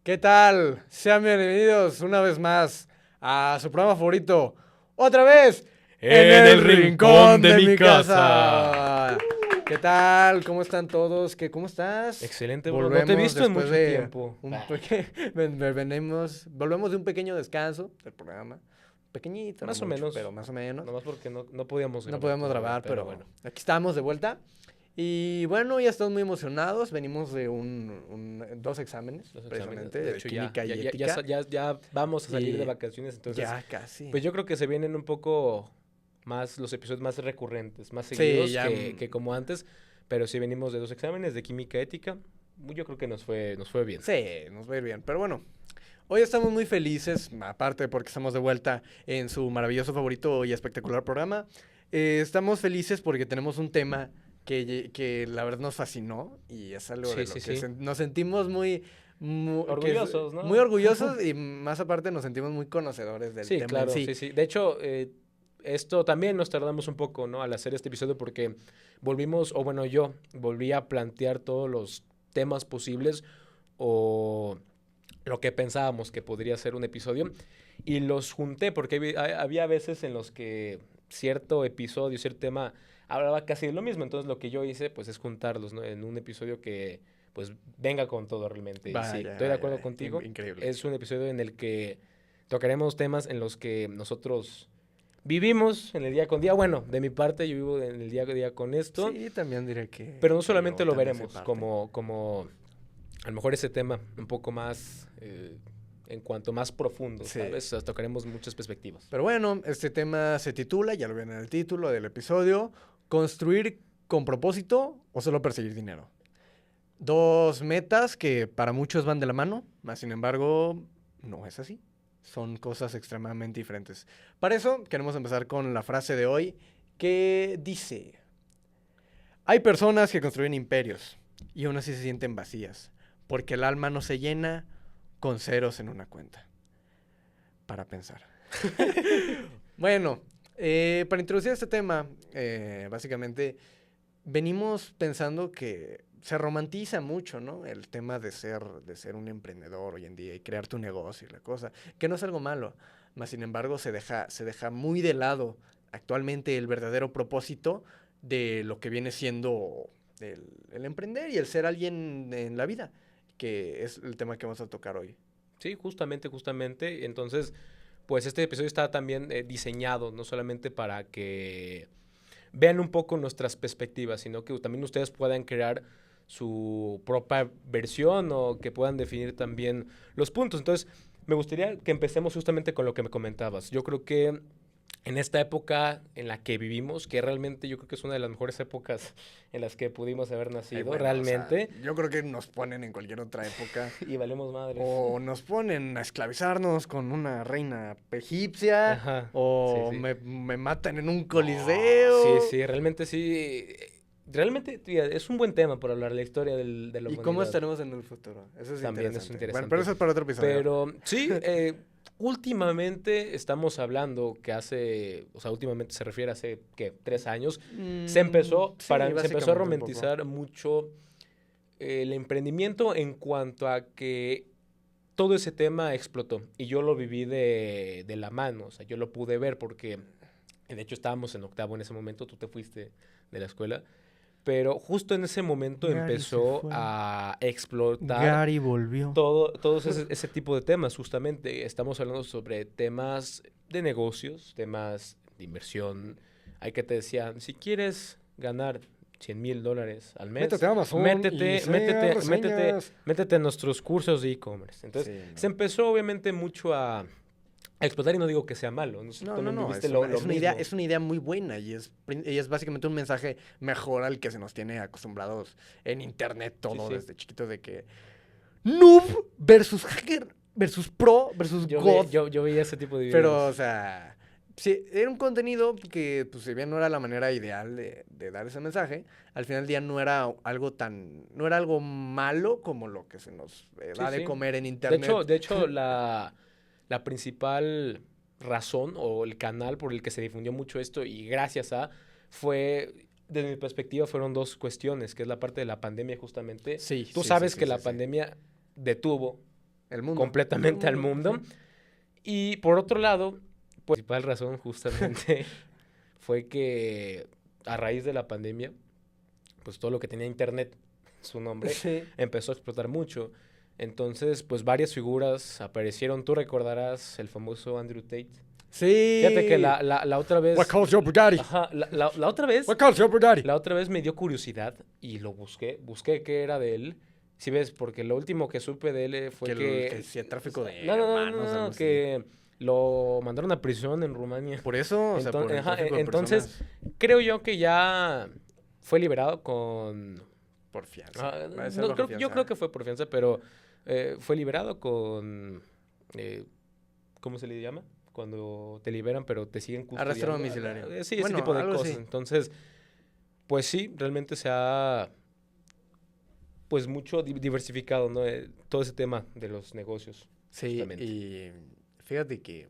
¿Qué tal? Sean bienvenidos una vez más a su programa favorito. Otra vez En el rincón de mi casa. ¿Qué tal? ¿Cómo están todos? ¿Cómo estás? Excelente, bro. No te he visto en después mucho de tiempo. volvemos de un pequeño descanso del programa. Pequeñito, Más no o mucho, menos. pero más o menos. Nomás porque no podíamos No grabar. podemos todavía, grabar, pero bueno. aquí estamos de vuelta. Y bueno, ya estamos muy emocionados. Venimos de dos exámenes, Los exámenes, precisamente, de de hecho, química y ya ética. vamos a salir Y de vacaciones, entonces, ya casi. pues yo creo que se vienen un poco más los episodios más recurrentes, más Sí, seguidos ya. que como antes, pero sí venimos de 2 exámenes de química ética. Yo creo que nos fue bien. Sí, nos va a ir bien. Pero bueno, hoy estamos muy felices, aparte porque estamos de vuelta en su maravilloso favorito y espectacular programa. Estamos felices porque tenemos un tema que la verdad nos fascinó y es algo de Sí, lo sí, que sí. nos sentimos Orgullosos, ¿no? muy orgullosos y más aparte nos sentimos muy conocedores del Sí, tema en claro, sí. sí. De hecho, esto también nos tardamos un poco, ¿no? Al hacer este episodio porque yo volví a plantear todos los temas posibles o lo que pensábamos que podría ser un episodio y los junté porque había veces en los que cierto episodio, cierto tema hablaba casi de lo mismo. Entonces lo que yo hice pues es juntarlos, ¿no? En un episodio que pues venga con todo realmente. Y sí, estoy de acuerdo contigo. Increíble. Es un episodio en el que tocaremos temas en los que nosotros vivimos en el día con día. Bueno, de mi parte yo vivo en el día a día con esto. Sí, también diré que... Pero no que solamente yo lo también soy veremos parte. como a lo mejor ese tema un poco más en cuanto más profundo, Sí. ¿sabes? O sea, tocaremos muchas perspectivas. Pero bueno, este tema se titula, ya lo ven en el título del episodio, ¿construir con propósito o solo perseguir dinero? Dos metas que para muchos van de la mano, mas sin embargo no es así. Son cosas extremadamente diferentes. Para eso queremos empezar con la frase de hoy que dice: hay personas que construyen imperios y aún así se sienten vacías, porque el alma no se llena con ceros en una cuenta. Para pensar. Bueno, para introducir este tema, básicamente venimos pensando que se romantiza mucho, ¿no? El tema de ser un emprendedor hoy en día y crear tu negocio y la cosa, que no es algo malo, mas sin embargo se deja muy de lado actualmente el verdadero propósito de lo que viene siendo el emprender y el ser alguien en la vida, que es el tema que vamos a tocar hoy. Sí, justamente. Entonces, pues este episodio está también diseñado no solamente para que vean un poco nuestras perspectivas, sino que también ustedes puedan crear su propia versión o que puedan definir también los puntos. Entonces, me gustaría que empecemos justamente con lo que me comentabas. Yo creo que en esta época en la que vivimos, que realmente yo creo que es una de las mejores épocas en las que pudimos haber nacido, Bueno, realmente. O sea, yo creo que nos ponen en cualquier otra época. Y valemos madres. O nos ponen a esclavizarnos con una reina egipcia. Ajá, O sí. me matan en un coliseo. Sí, realmente sí. Realmente tía, es un buen tema para hablar de la historia de la humanidad. ¿Y cómo estaremos en el futuro? Eso es También interesante. es interesante. Bueno, pero eso es para otro episodio. Pero sí, últimamente estamos hablando que últimamente se refiere a hace, ¿qué? 3 años. Se empezó a romantizar mucho el emprendimiento en cuanto a que todo ese tema explotó. Y yo lo viví de la mano, o sea, yo lo pude ver porque, de hecho, estábamos en octavo en ese momento, tú te fuiste de la escuela. Pero justo en ese momento Gary empezó se fue. a explotar Gary volvió. todos ese tipo de temas, justamente. Estamos hablando sobre temas de negocios, temas de inversión. Hay que te decían, si quieres ganar $100,000 al mes, Métete a Amazon y sea reseñas. métete en nuestros cursos de e-commerce. Entonces, Sí, no. se empezó obviamente mucho a explotar y no digo que sea malo. No, Viviste es una idea, mismo. es una idea muy buena y es básicamente un mensaje mejor al que se nos tiene acostumbrados en internet todo Sí. desde chiquito de que noob versus hacker versus pro versus god. Yo veía ese tipo de videos. Pero, o sea, sí, era un contenido que, pues, si bien no era la manera ideal de dar ese mensaje, al final del día no era algo malo como lo que se nos da de comer en internet. De hecho la principal razón o el canal por el que se difundió mucho esto y gracias a fue, desde mi perspectiva, fueron 2 cuestiones, que es la parte de la pandemia justamente. Sí, Tú sí, sabes sí, que sí, la sí. pandemia detuvo El mundo. completamente al mundo. Sí. Y por otro lado, pues la principal razón justamente fue que a raíz de la pandemia, pues todo lo que tenía internet, su nombre, Sí. empezó a explotar mucho. Entonces, pues varias figuras aparecieron. Tú recordarás el famoso Andrew Tate. Fíjate que Sí. la otra What vez, calls your Bugatti? ajá, la otra vez, What calls your Bugatti? la otra vez me dio curiosidad y lo busqué qué era de él. Si ves, porque lo último que supe de él fue Que hacía tráfico de no, no, no, hermanos, algo no, así. que lo mandaron a prisión en Rumania. Por eso, o sea, por el Ajá, tráfico de entonces, personas creo yo que ya fue liberado con... por fianza. Va a ser no, bajo yo fianza. creo que fue por fianza, pero fue liberado con... ¿cómo se le llama? Cuando te liberan, pero te siguen Arresto custodiando. domiciliario. Sí, Bueno, ese tipo de algo cosas. así. Entonces, pues sí, realmente se ha pues mucho diversificado, ¿no? Todo ese tema de los negocios. Sí, justamente. y fíjate que,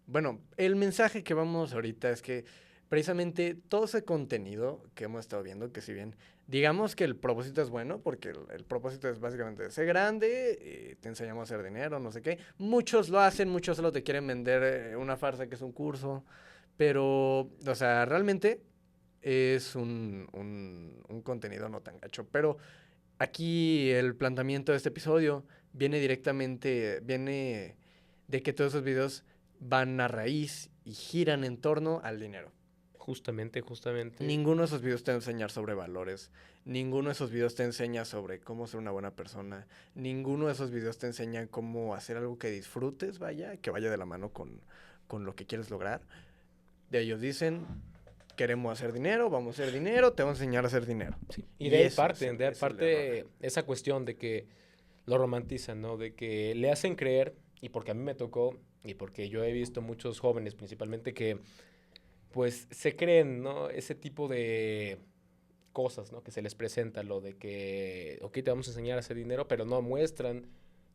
bueno, el mensaje que vamos ahorita es que precisamente todo ese contenido que hemos estado viendo, que si bien digamos que el propósito es bueno, porque el propósito es básicamente ser grande, te enseñamos a hacer dinero, no sé qué. Muchos lo hacen, muchos solo te quieren vender una farsa que es un curso, pero, o sea, realmente es un contenido no tan gacho. Pero aquí el planteamiento de este episodio viene de que todos esos videos van a raíz y giran en torno al dinero. Justamente. Ninguno de esos videos te va a enseñar sobre valores. Ninguno de esos videos te enseña sobre cómo ser una buena persona. Ninguno de esos videos te enseña cómo hacer algo que disfrutes, vaya, que vaya de la mano con lo que quieres lograr. De ellos dicen, queremos hacer dinero, vamos a hacer dinero, te vamos a enseñar a hacer dinero. Sí. Y de ahí eso parte, es el error. esa cuestión de que lo romantizan, ¿no? De que le hacen creer, y porque a mí me tocó, y porque yo he visto muchos jóvenes principalmente que pues se creen, ¿no? Ese tipo de cosas, ¿no? Que se les presenta, lo de que, ok, te vamos a enseñar a hacer dinero, pero no muestran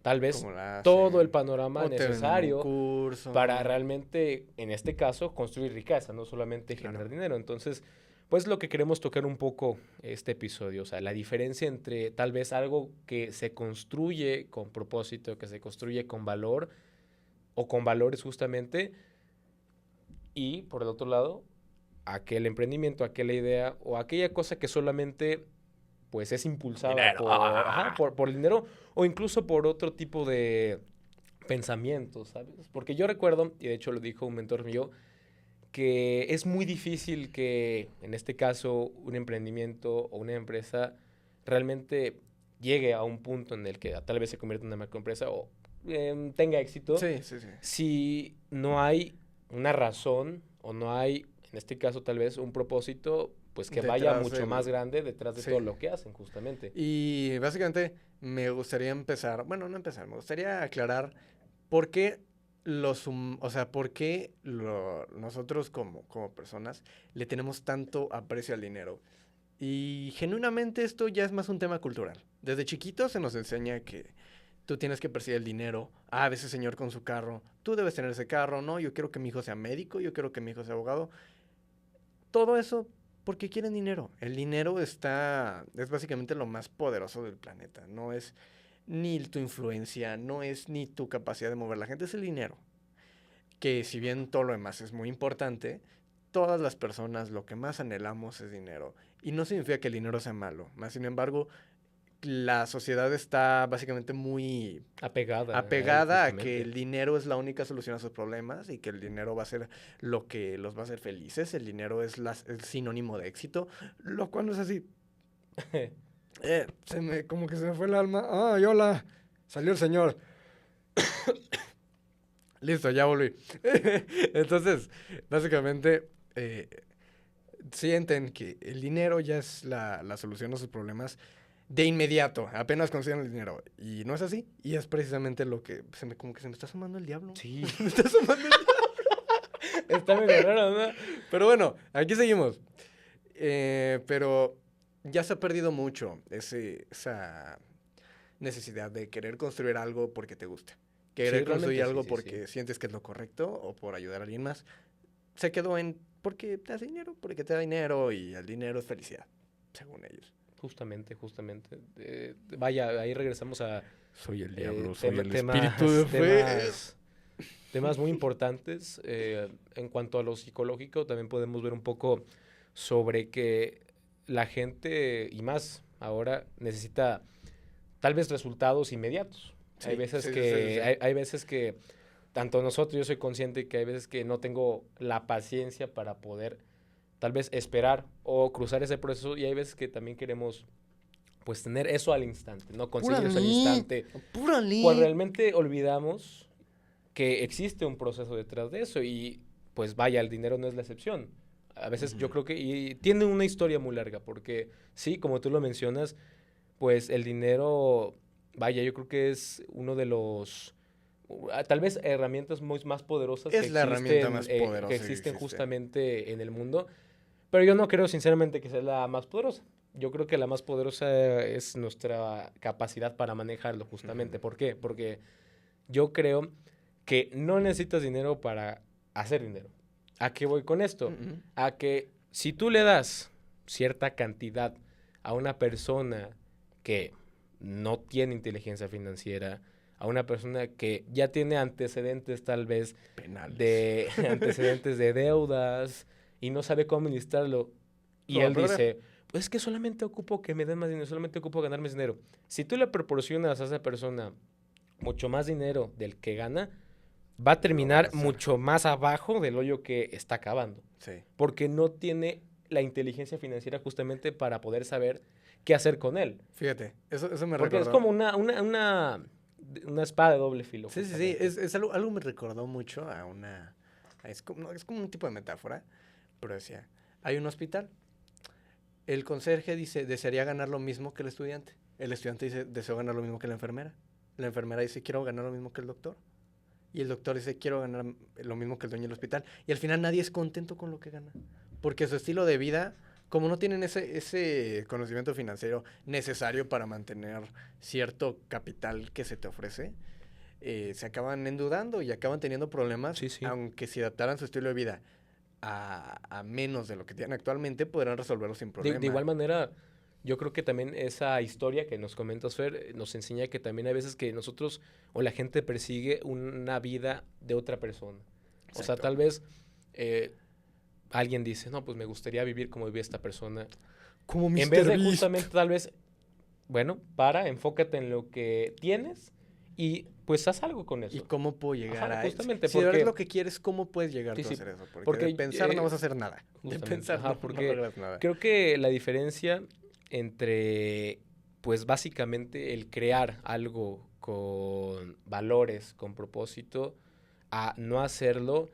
tal vez Como la todo el hacen. panorama O te venden un necesario curso. para realmente, en este caso, construir riqueza, no solamente Claro. generar dinero. Entonces, pues lo que queremos tocar un poco este episodio, o sea, la diferencia entre tal vez algo que se construye con propósito, que se construye con valor o con valores justamente, y por el otro lado, aquel emprendimiento, aquella idea o aquella cosa que solamente pues es impulsada Dinero. por el dinero o incluso por otro tipo de pensamientos, ¿sabes? Porque yo recuerdo, y de hecho lo dijo un mentor mío, que es muy difícil que en este caso un emprendimiento o una empresa realmente llegue a un punto en el que tal vez se convierta en una macroempresa o tenga éxito Sí, sí, sí. si no hay una razón o no hay, en este caso tal vez, un propósito, pues que vaya Detrás mucho del- más grande detrás de Sí. todo lo que hacen, justamente. Y básicamente me gustaría empezar, bueno, no empezar, me gustaría aclarar por qué o sea, por qué nosotros como personas le tenemos tanto aprecio al dinero. Y genuinamente esto ya es más un tema cultural. Desde chiquitos se nos enseña que tú tienes que perseguir el dinero. Ah, ese señor con su carro. Tú debes tener ese carro, ¿no? Yo quiero que mi hijo sea médico, yo quiero que mi hijo sea abogado. Todo eso porque quieren dinero. El dinero es básicamente lo más poderoso del planeta. No es ni tu influencia, no es ni tu capacidad de mover la gente, es el dinero. Que si bien todo lo demás es muy importante, todas las personas lo que más anhelamos es dinero. Y no significa que el dinero sea malo. Más sin embargo, la sociedad está básicamente muy Apegada a él, apegada a que el justamente. dinero es la única solución a sus problemas y que el dinero va a ser lo que los va a hacer felices. El dinero es el sinónimo de éxito, lo cual no es así. Como que se me fue el alma. ¡Ay, hola! Salió el señor. Listo, ya volví. Entonces, básicamente, sienten que el dinero ya es la solución a sus problemas de inmediato, apenas consigan el dinero. Y no es así. Y es precisamente lo que como que se me está asomando el diablo. Sí, Se me está asomando el diablo. está medio raro, ¿no? Pero bueno, aquí seguimos. Pero ya se ha perdido mucho esa necesidad de querer construir algo porque te gusta. Querer Sí, construir realmente sí, algo sí, porque sí. sientes que es lo correcto o por ayudar a alguien más. Se quedó en porque te hace dinero, porque te da dinero y el dinero es felicidad, según ellos. Justamente. Vaya, ahí regresamos a Soy el diablo, tema- soy el temas- espíritu de fe. temas muy importantes. En cuanto a lo psicológico, también podemos ver un poco sobre que la gente, y más ahora, necesita tal vez resultados inmediatos. Sí, Hay veces sí, sí, que, sí, sí. hay veces que, tanto nosotros, yo soy consciente que hay veces que no tengo la paciencia para poder tal vez esperar o cruzar ese proceso, y hay veces que también queremos pues tener eso al instante, ¿no? Conseguir eso al instante. Apúrale. Cuando realmente olvidamos que existe un proceso detrás de eso, y pues vaya, el dinero no es la excepción. A veces yo Ujú. creo que, y tiene una historia muy larga, porque sí, como tú lo mencionas, pues el dinero, vaya, yo creo que es uno de los, tal vez herramientas más poderosas Es la herramienta más que poderosa que existen existe. justamente en el mundo, pero yo no creo sinceramente que sea la más poderosa. Yo creo que la más poderosa es nuestra capacidad para manejarlo, justamente. Ujú. ¿Por qué? Porque yo creo que no necesitas dinero para hacer dinero. ¿A qué voy con esto? Ujú. A que si tú le das cierta cantidad a una persona que no tiene inteligencia financiera, a una persona que ya tiene antecedentes tal vez Penales. de antecedentes de deudas y no sabe cómo administrarlo, y Lo va a él perder. dice, pues es que solamente ocupo que me den más dinero, solamente ocupo ganar más dinero. Si tú le proporcionas a esa persona mucho más dinero del que gana, va a Lo va a terminar gastar. mucho más abajo del hoyo que está cavando, Sí. porque no tiene la inteligencia financiera justamente para poder saber qué hacer con él. Fíjate, eso me Porque es recordó. como una espada de doble filo, Sí, sí, sí. justamente. Es algo me recordó mucho a una. Es como, no, es como un tipo de metáfora. Pero decía: hay un hospital. El conserje dice: desearía ganar lo mismo que el estudiante. El estudiante dice: deseo ganar lo mismo que la enfermera. La enfermera dice: quiero ganar lo mismo que el doctor. Y el doctor dice: quiero ganar lo mismo que el dueño del hospital. Y al final nadie es contento con lo que gana. Porque su estilo de vida, como no tienen ese conocimiento financiero necesario para mantener cierto capital que se te ofrece, se acaban endeudando y acaban teniendo problemas, Sí, sí. aunque si adaptaran su estilo de vida a menos de lo que tienen actualmente, podrán resolverlo sin De problema. igual manera, yo creo que también esa historia que nos comentas, Fer, nos enseña que también hay veces que nosotros o la gente persigue una vida de otra persona. O sea, Exacto. tal vez alguien dice, no, pues me gustaría vivir como vivía esta persona. Como En vez Mr. de Beast. justamente tal vez, bueno, enfócate en lo que tienes y pues haz algo con ¿Y eso. cómo puedo llegar Ajá, a eso? justamente Si de verdad es porque, lo que quieres, ¿cómo puedes llegar sí, tú a sí, hacer eso? Porque de porque, pensar no vas a hacer nada. De justamente, pensar ajá, no porque logras nada. creo que la diferencia entre, pues básicamente el crear algo con valores, con propósito, a no hacerlo,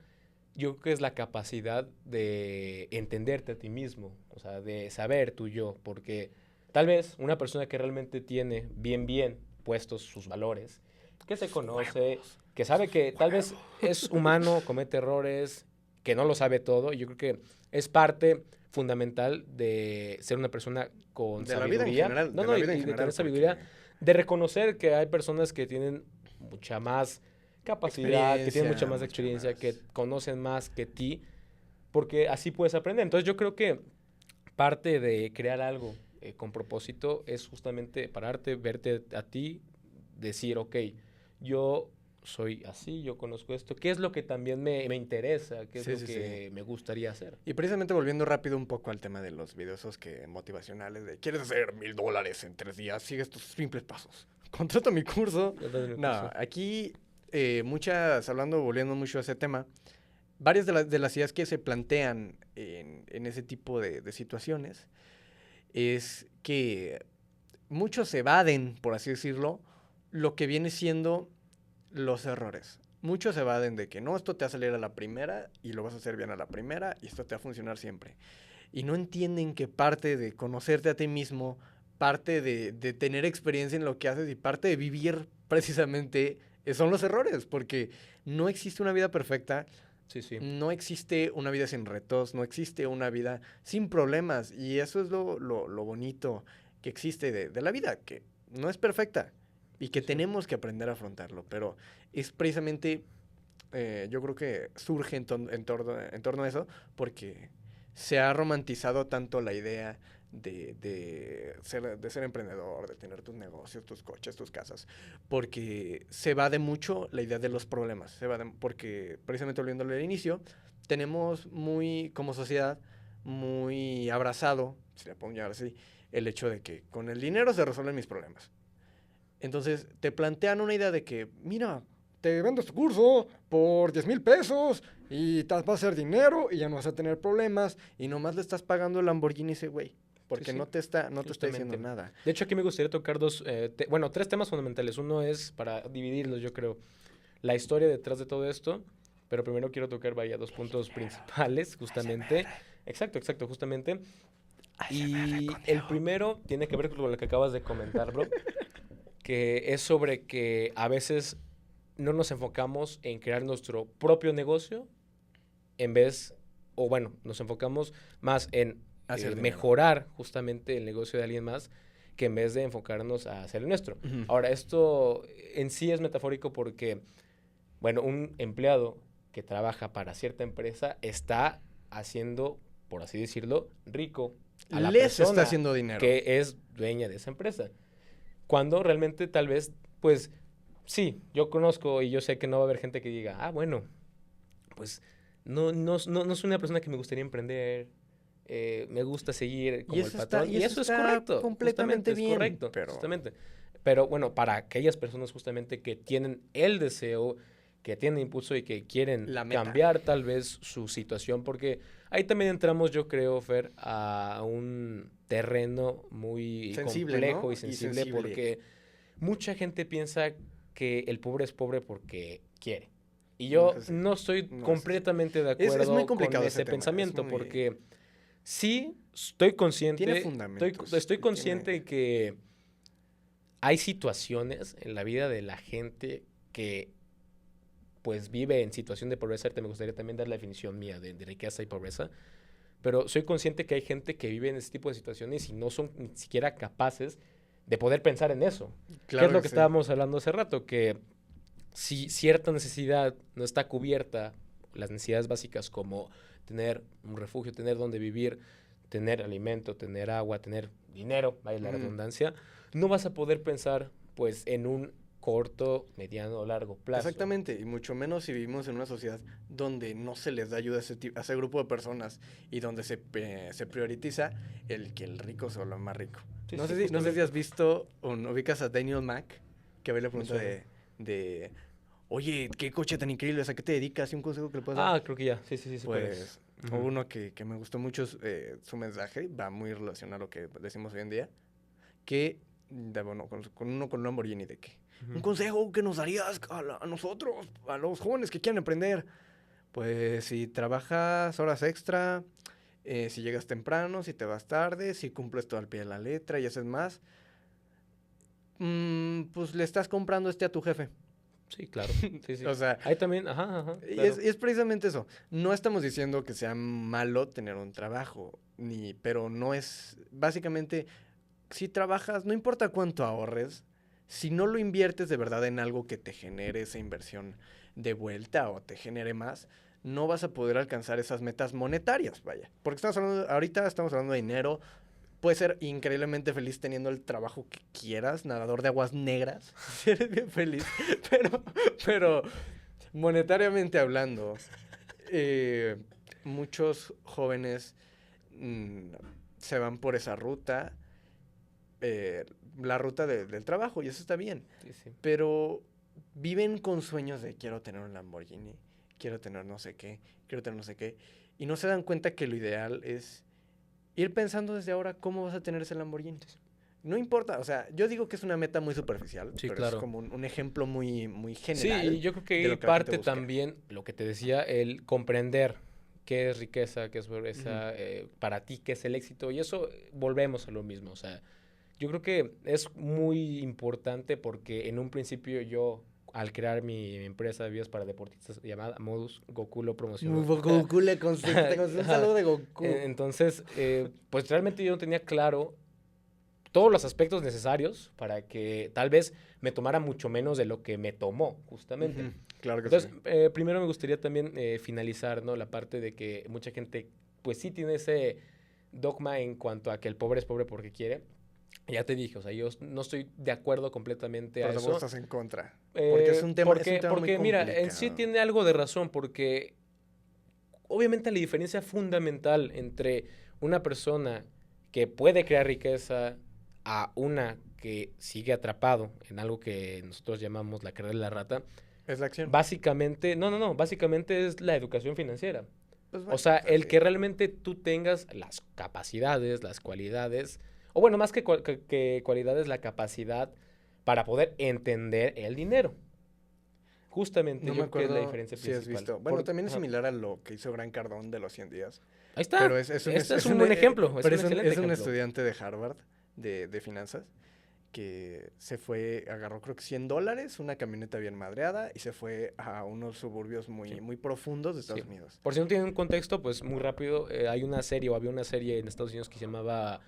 yo creo que es la capacidad de entenderte a ti mismo, o sea, de saber tu yo, porque tal vez una persona que realmente tiene bien puestos sus valores, que se conoce, que sabe que tal vez es humano, comete errores, que no lo sabe todo, yo creo que es parte fundamental de ser una persona con De la vida en sabiduría, general, no, de no, la y, vida en y de tener general, sabiduría, porque de reconocer que hay personas que tienen mucha más capacidad, que tienen mucha experiencia, más mucha experiencia, que más. conocen más que ti, porque así puedes aprender. Entonces yo creo que parte de crear algo con propósito es justamente pararte, verte a ti, decir, ok, yo soy así, yo conozco esto, ¿qué es lo que también me interesa? ¿Qué es Sí, lo sí, sí. que me gustaría hacer? Y precisamente volviendo rápido un poco al tema de los videos esos que motivacionales de ¿quieres hacer $1000 en 3 días? Sigue estos simples pasos. Contrata mi curso. Dame el No, curso. aquí volviendo mucho a ese tema, varias de las ideas que se plantean en ese tipo de situaciones es que muchos evaden, por así decirlo, lo que viene siendo los errores. Muchos evaden de que no, esto te va a salir a la primera y lo vas a hacer bien a la primera y esto te va a funcionar siempre. Y no entienden que parte de conocerte a ti mismo, parte de tener experiencia en lo que haces y parte de vivir precisamente son los errores, porque no existe una vida perfecta, Sí, sí. no existe una vida sin retos, no existe una vida sin problemas. Y eso es lo bonito que existe de la vida, que no es perfecta y que Sí, sí. tenemos que aprender a afrontarlo. Pero es precisamente, yo creo que surge en torno a eso, porque se ha romantizado tanto la idea de ser emprendedor, de tener tus negocios, tus coches, tus casas, porque se va de mucho la idea de los problemas, porque precisamente volviéndole al inicio, tenemos como sociedad, muy abrazado, si le pongo llamar así, el hecho de que con el dinero se resuelven mis problemas. Entonces te plantean una idea de que, mira, te vendo este curso por 10,000 pesos y vas a hacer dinero y ya no vas a tener problemas y nomás le estás pagando el Lamborghini a ese güey. Porque no te está diciendo nada. De hecho, aquí me gustaría tocar tres temas fundamentales. Uno es, para dividirlos, yo creo, la historia detrás de todo esto. Pero primero quiero tocar, dos puntos principales, justamente. Exacto, justamente. Y el primero tiene que ver con lo que acabas de comentar, bro. Que es sobre que a veces no nos enfocamos en crear nuestro propio negocio nos enfocamos más en mejorar justamente el negocio de alguien más que en vez de enfocarnos a hacer el nuestro. Uh-huh. Ahora, esto en sí es metafórico porque, un empleado que trabaja para cierta empresa está haciendo, por así decirlo, rico a la persona está haciendo dinero, que es dueña de esa empresa. Cuando realmente tal vez, pues, sí, yo conozco y yo sé que no va a haber gente que diga, pues, no soy una persona que me gustaría emprender, me gusta seguir como el patrón. Y eso es correcto. Completamente bien. Es correcto, justamente. Pero para aquellas personas justamente que tienen el deseo, que tienen impulso y que quieren cambiar tal vez su situación, porque ahí también entramos, yo creo, Fer, a un terreno muy complejo, ¿no? y sensible, porque mucha gente piensa que el pobre es pobre porque quiere. Y yo no estoy completamente de acuerdo es muy complicado con ese pensamiento, porque sí estoy consciente, tiene fundamentos, estoy consciente de que hay situaciones en la vida de la gente que pues vive en situación de pobreza. Me gustaría también dar la definición mía de riqueza y pobreza, pero soy consciente que hay gente que vive en ese tipo de situaciones y no son ni siquiera capaces de poder pensar en eso. Claro, ¿qué es lo que estábamos hablando hace rato? Que si cierta necesidad no está cubierta, las necesidades básicas como tener un refugio, tener donde vivir, tener alimento, tener agua, tener dinero, vaya la redundancia, no vas a poder pensar pues en un corto, mediano o largo plazo. Exactamente, y mucho menos si vivimos en una sociedad donde no se les da ayuda a ese grupo de personas y donde se prioriza el que el rico sea lo más rico. Sí, no sé si has visto o ubicas a Daniel Mack, que ve la pregunta de oye, qué coche tan increíble, ¿a qué te dedicas? ¿Y un consejo que le puedes dar? Creo que ya, sí. Pues uno que me gustó mucho su mensaje, va muy relacionado a lo que decimos hoy en día, que, con un Lamborghini, de que un consejo que nos darías a nosotros, a los jóvenes que quieran emprender. Pues si trabajas horas extra, si llegas temprano, si te vas tarde, si cumples todo al pie de la letra y haces más, pues le estás comprando a tu jefe. Sí, claro. Sí. O sea, ahí también, claro. Y es precisamente eso. No estamos diciendo que sea malo tener un trabajo, pero no es, básicamente, si trabajas, no importa cuánto ahorres, si no lo inviertes de verdad en algo que te genere esa inversión de vuelta o te genere más, no vas a poder alcanzar esas metas monetarias, vaya. Porque ahorita estamos hablando de dinero. Puedes ser increíblemente feliz teniendo el trabajo que quieras, nadador de aguas negras, eres bien feliz, pero monetariamente hablando, muchos jóvenes se van por esa ruta, la ruta del trabajo, y eso está bien. Sí. Pero viven con sueños de quiero tener un Lamborghini, quiero tener no sé qué, y no se dan cuenta que lo ideal es ir pensando desde ahora cómo vas a tener ese Lamborghini. No importa, o sea, yo digo que es una meta muy superficial, sí, pero claro. es como un ejemplo muy, muy general. Sí, y yo creo que ahí parte también lo que te decía, el comprender qué es riqueza, qué es pobreza, para ti, qué es el éxito, y eso volvemos a lo mismo. O sea, yo creo que es muy importante porque en un principio yo, al crear mi empresa de videos para deportistas llamada Modus, Goku lo promocionó. Goku le consigue un saludo de Goku. Entonces, pues realmente yo no tenía claro todos los aspectos necesarios para que tal vez me tomara mucho menos de lo que me tomó, justamente. Claro que Entonces, primero me gustaría también finalizar, ¿no? La parte de que mucha gente, pues sí tiene ese dogma en cuanto a que el pobre es pobre porque quiere. Ya te dije, o sea, yo no estoy de acuerdo completamente a Pero eso. vos estás en contra. Porque es un tema, Porque muy mira, complicado. en sí tiene algo de razón, porque obviamente la diferencia fundamental entre una persona que puede crear riqueza a una que sigue atrapado en algo que nosotros llamamos la carrera de la rata, Es la acción. básicamente, no, básicamente es la educación financiera. Pues O bueno, sea, pues el sí. que realmente tú tengas las capacidades, las cualidades, o bueno, más que cualidades, la capacidad para poder entender el dinero. Justamente No me yo creo que es la acuerdo diferencia si has principal. visto. Bueno, también es similar a lo que hizo Gran Cardón de los 100 días. Ahí está. Pero es un, Este es es un un, buen ejemplo. Es pero un excelente es un ejemplo. estudiante de Harvard de finanzas que se fue, agarró creo que $100, una camioneta bien madreada y se fue a unos suburbios muy, Sí. muy profundos de Estados Sí. Unidos. Por si no tienen un contexto, pues muy rápido. Hay una serie o había una serie en Estados Unidos que se llamaba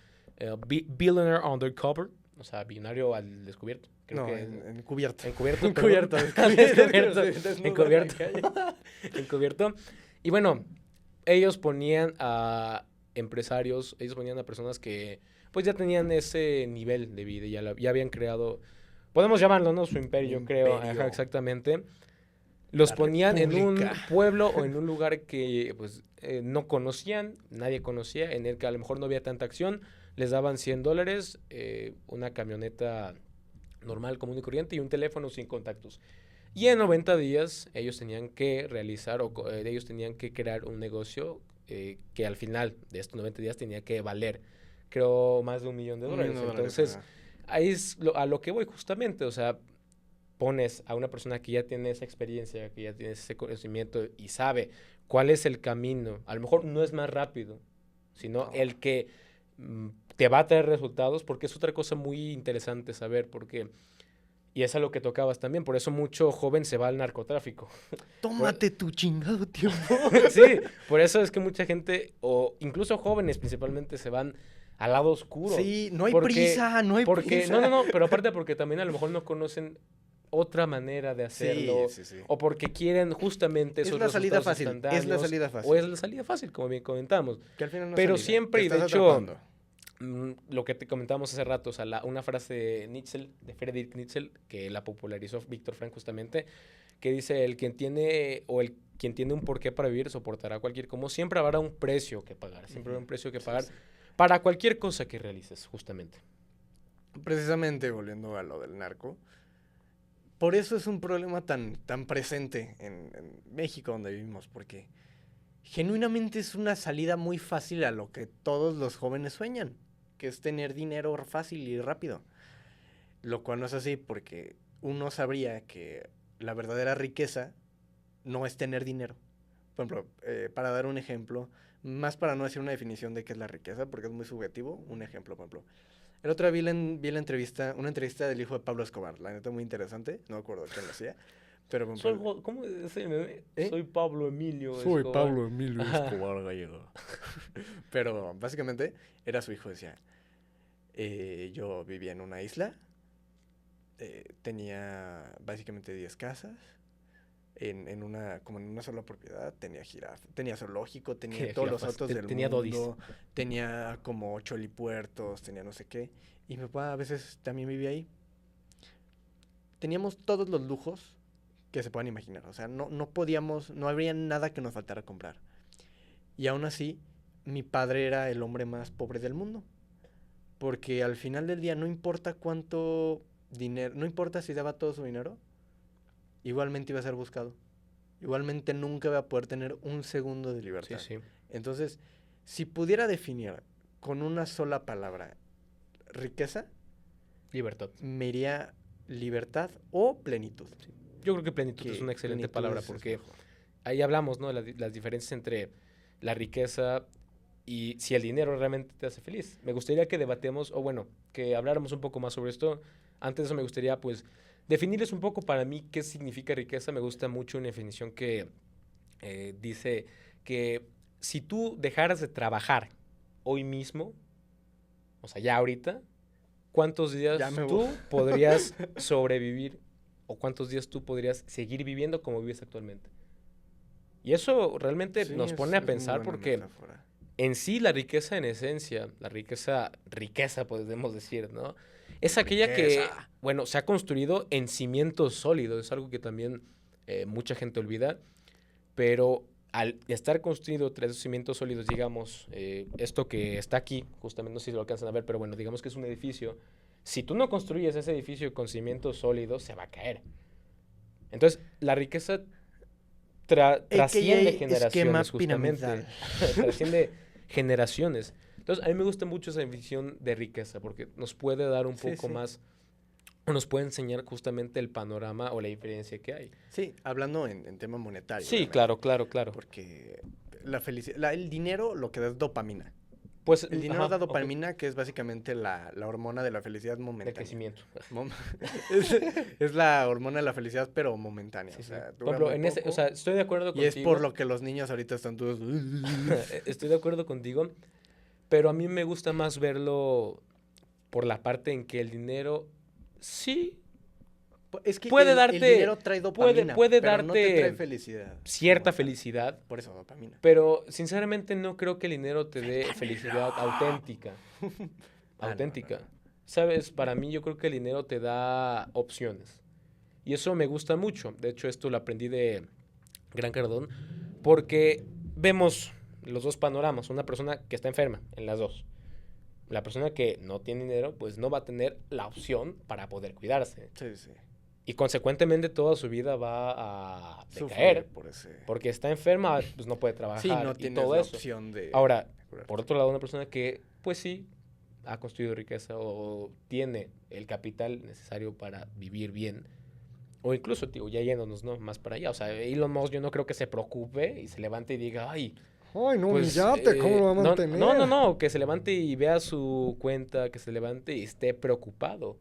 Billionaire Undercover. O sea, billonario al descubierto. Creo No, que encubierto. encubierto. Encubierto. Descubierto. Sí, desnudo en la Encubierto. calle. Encubierto. Y bueno, ellos ponían a empresarios, ellos ponían a personas que pues ya tenían ese nivel de vida, ya habían creado, podemos llamarlo, ¿no? Su imperio, yo creo. Imperio. Ajá, exactamente. Los La ponían en un República. pueblo o en un lugar que pues no conocían, nadie conocía, en el que a lo mejor no había tanta acción. Les daban $100, una camioneta normal, común y corriente y un teléfono sin contactos. Y en 90 días ellos tenían que realizar ellos tenían que crear un negocio que al final de estos 90 días tenía que valer, creo, más de $1 millón. $1 millón. Entonces, Ajá. ahí es a lo que voy justamente, o sea, pones a una persona que ya tiene esa experiencia, que ya tiene ese conocimiento y sabe cuál es el camino. A lo mejor no es más rápido, sino No. el que te va a traer resultados, porque es otra cosa muy interesante saber, porque... Y es a lo que tocabas también, por eso mucho joven se va al narcotráfico. Tómate tu chingado tiempo. Sí, por eso es que mucha gente, o incluso jóvenes principalmente, se van al lado oscuro. Sí, no hay Porque- prisa, no hay prisa. No, pero aparte porque también a lo mejor no conocen otra manera de hacerlo, Sí. o porque quieren justamente Es esos la salida resultados fácil, es la instantáneos, salida fácil. o es la salida fácil, como bien comentamos. Que al final no Pero es salida, siempre, te y de estás hecho, atrapando. Lo que te comentábamos hace rato, o sea, una frase de Nietzsche, de Friedrich Nietzsche, que la popularizó Víctor Frank justamente, que dice, el quien tiene un porqué para vivir soportará como siempre habrá un precio que pagar, siempre habrá un precio que pagar Sí. para cualquier cosa que realices, justamente. Precisamente volviendo a lo del narco, por eso es un problema tan presente en México donde vivimos, porque genuinamente es una salida muy fácil a lo que todos los jóvenes sueñan, que es tener dinero fácil y rápido. Lo cual no es así porque uno sabría que la verdadera riqueza no es tener dinero. Por ejemplo, para dar un ejemplo, más para no decir una definición de qué es la riqueza, porque es muy subjetivo, un ejemplo, por ejemplo. El otro día vi una entrevista del hijo de Pablo Escobar, la neta muy interesante, no me acuerdo quién lo hacía, pero... por ejemplo, ¿Cómo es el meme? ¿Eh? Soy Pablo Emilio Soy Escobar. Pablo Emilio Ajá. Escobar Gallego. Pero básicamente era su hijo, decía, yo vivía en una isla, tenía básicamente 10 casas, como en una sola propiedad, tenía jirafa, tenía zoológico, tenía ¿Qué todos los jirafas? autos del Tenía dodis. mundo, tenía como 8 helipuertos, tenía no sé qué, y mi papá a veces también vivía ahí. Teníamos todos los lujos que se puedan imaginar, o sea, no habría nada que nos faltara comprar. Y aún así, mi padre era el hombre más pobre del mundo, porque al final del día no importa cuánto dinero, no importa si daba todo su dinero, igualmente iba a ser buscado. Igualmente nunca iba a poder tener un segundo de Sí, libertad. sí. Entonces, si pudiera definir con una sola palabra riqueza, Libertad. me iría libertad o plenitud. Yo creo que plenitud Que es una excelente plenitud palabra es porque mejor. ahí hablamos, ¿no? De las diferencias entre la riqueza y si el dinero realmente te hace feliz. Me gustaría que debatemos, o bueno, que habláramos un poco más sobre esto. Antes de eso me gustaría, pues, definirles un poco para mí qué significa riqueza. Me gusta mucho una definición que dice que si tú dejaras de trabajar hoy mismo, o sea, ya ahorita, ¿cuántos días Ya me tú voy. podrías sobrevivir o cuántos días tú podrías seguir viviendo como vives actualmente? Y eso realmente Sí, nos es pone a muy pensar buena porque metáfora. en sí la riqueza en esencia, la riqueza podemos decir, ¿no? Es aquella que, Riqueza. bueno, se ha construido en cimientos sólidos, es algo que también mucha gente olvida, pero al estar construido tras esos cimientos sólidos, digamos, esto que está aquí, justamente, no sé si lo alcanzan a ver, pero bueno, digamos que es un edificio. Si tú no construyes ese edificio con cimientos sólidos, se va a caer. Entonces, la riqueza trasciende AKA esquema generaciones, justamente. piramidal. Trasciende generaciones. Entonces, a mí me gusta mucho esa definición de riqueza, porque nos puede dar un Sí, poco sí. más, o nos puede enseñar justamente el panorama o la diferencia que hay. Sí, hablando en tema monetario, Sí, obviamente. claro. Porque la felicidad, el dinero lo que da es dopamina. Pues, El dinero ajá, da ok, dopamina, que es básicamente la hormona de la felicidad de momentánea. crecimiento. Mom- es, es la hormona de la felicidad, pero momentánea. Sí, O sí. sea, Por dura ejemplo, muy en ese, o poco. sea, estoy de acuerdo Y es por contigo. lo que los niños ahorita están todos... Estoy de acuerdo contigo, pero a mí me gusta más verlo por la parte en que el dinero sí Es que puede el darte, dinero trae dopamina, puede pero no te trae darte felicidad cierta como tal. felicidad, Por eso dopamina. pero sinceramente no creo que el dinero te dé felicidad auténtica. Ah, Auténtica. no. Sabes, para mí yo creo que el dinero te da opciones. Y eso me gusta mucho. De hecho, esto lo aprendí de Gran Cardón, porque vemos los dos panoramas. Una persona que está enferma, en las dos. La persona que no tiene dinero, pues no va a tener la opción para poder cuidarse. Sí, sí. Y consecuentemente toda su vida va a Sufre decaer, por ese... porque está enferma, pues no puede Sí, trabajar no y tienes todo la eso. opción de... Ahora, curarte. por otro lado, una persona que, pues sí, ha construido riqueza o tiene el capital necesario para vivir bien, o incluso, tío, ya yéndonos, ¿no? Más para allá. O sea, Elon Musk yo no creo que se preocupe y se levante y diga, ay, Ay, no, mi pues, yate, ¿cómo lo va a mantener? no, que se levante y vea su cuenta, que se levante y esté preocupado.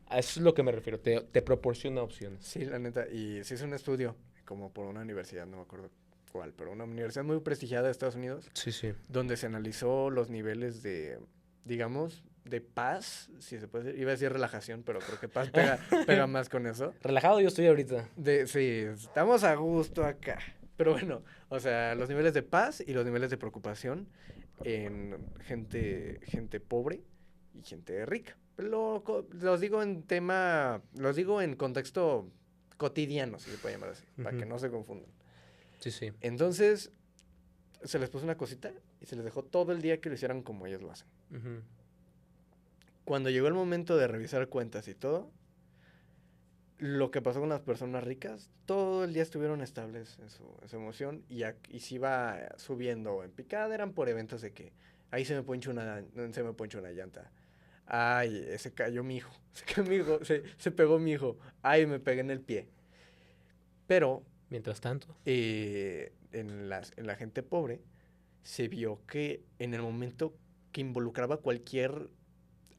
A eso es lo que me refiero, te proporciona opciones. Sí, la neta. Y se hizo un estudio, como por una universidad, no me acuerdo cuál, pero una universidad muy prestigiada de Estados Unidos, Sí, sí. donde se analizó los niveles de, digamos, de paz, si se puede decir. Iba a decir relajación, pero creo que paz pega más con eso. Relajado yo estoy ahorita. Sí, estamos a gusto acá. Pero bueno, o sea, los niveles de paz y los niveles de preocupación en gente pobre y gente rica. Los digo en los digo en contexto cotidiano, si se puede llamar así, para que Ujú. no se confundan. Sí, sí. Entonces, se les puso una cosita y se les dejó todo el día que lo hicieran como ellos lo hacen. Ujú. Cuando llegó el momento de revisar cuentas y todo, lo que pasó con las personas ricas, todo el día estuvieron estables en su emoción y se iba subiendo en picada, eran por eventos de que ahí se me ponchó una llanta. Ay, se cayó mi hijo, se pegó mi hijo. Ay, me pegué en el pie. Pero Mientras tanto. en la gente pobre se vio que en el momento que involucraba cualquier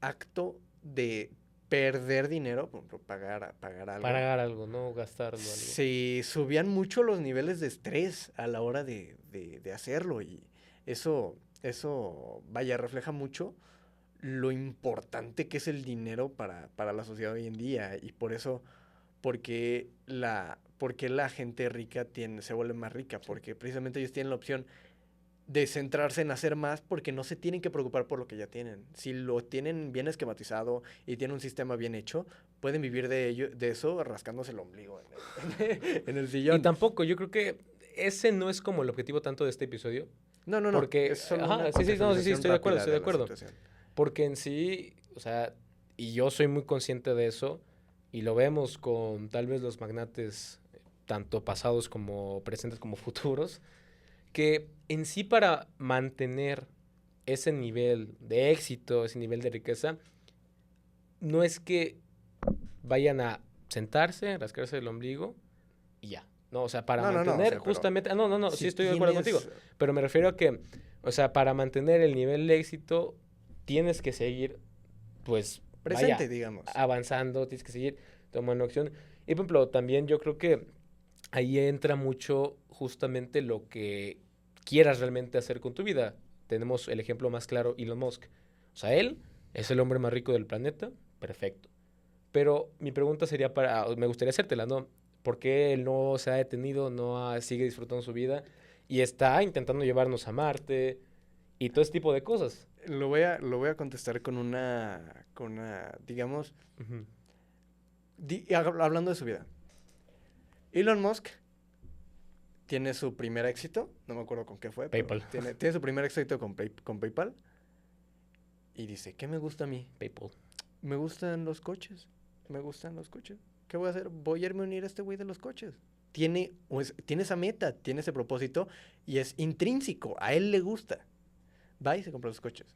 acto de perder dinero, por ejemplo, pagar algo, Pagar algo, ¿no? Gastarlo algo. se subían mucho los niveles de estrés a la hora de hacerlo y eso, vaya, refleja mucho lo importante que es el dinero para la sociedad hoy en día y por eso, porque la gente rica se vuelve más rica, porque precisamente ellos tienen la opción de centrarse en hacer más porque no se tienen que preocupar por lo que ya tienen. Si lo tienen bien esquematizado y tienen un sistema bien hecho, pueden vivir de eso rascándose el ombligo en el Y sillón. tampoco, yo creo que ese no es como el objetivo tanto de este episodio. No, Porque, es solo ajá, una sí, no, sí, contextualización estoy de acuerdo, rápida estoy de la acuerdo. situación. Porque en sí, o sea, y yo soy muy consciente de eso, y lo vemos con tal vez los magnates, tanto pasados como presentes como futuros, que en sí para mantener ese nivel de éxito, ese nivel de riqueza, no es que vayan a sentarse, rascarse el ombligo y ya. No, o sea, para No, o mantener sea, pero justamente... no, sí si estoy de acuerdo contigo. tienes... Pero me refiero a que, o sea, para mantener el nivel de éxito, tienes que seguir, pues, Presente, vaya, digamos. avanzando, tienes que seguir tomando acción. Y, por ejemplo, también yo creo que ahí entra mucho justamente lo que quieras realmente hacer con tu vida. Tenemos el ejemplo más claro, Elon Musk. O sea, él es el hombre más rico del planeta, perfecto. Pero mi pregunta sería me gustaría hacértela, ¿no? ¿Por qué él no se ha detenido, sigue disfrutando su vida y está intentando llevarnos a Marte? y todo ese tipo de cosas. Lo voy a contestar con una, digamos, Ujú. hablando de su vida. Elon Musk tiene su primer éxito, no me acuerdo con qué fue, pero PayPal. tiene su primer éxito con PayPal. Y dice, ¿qué me gusta a mí? PayPal. Me gustan los coches. Me gustan los coches. ¿Qué voy a hacer? Voy a irme a unir a este güey de los coches. Tiene esa meta, tiene ese propósito y es intrínseco. A él le gusta. Va y se compra los coches.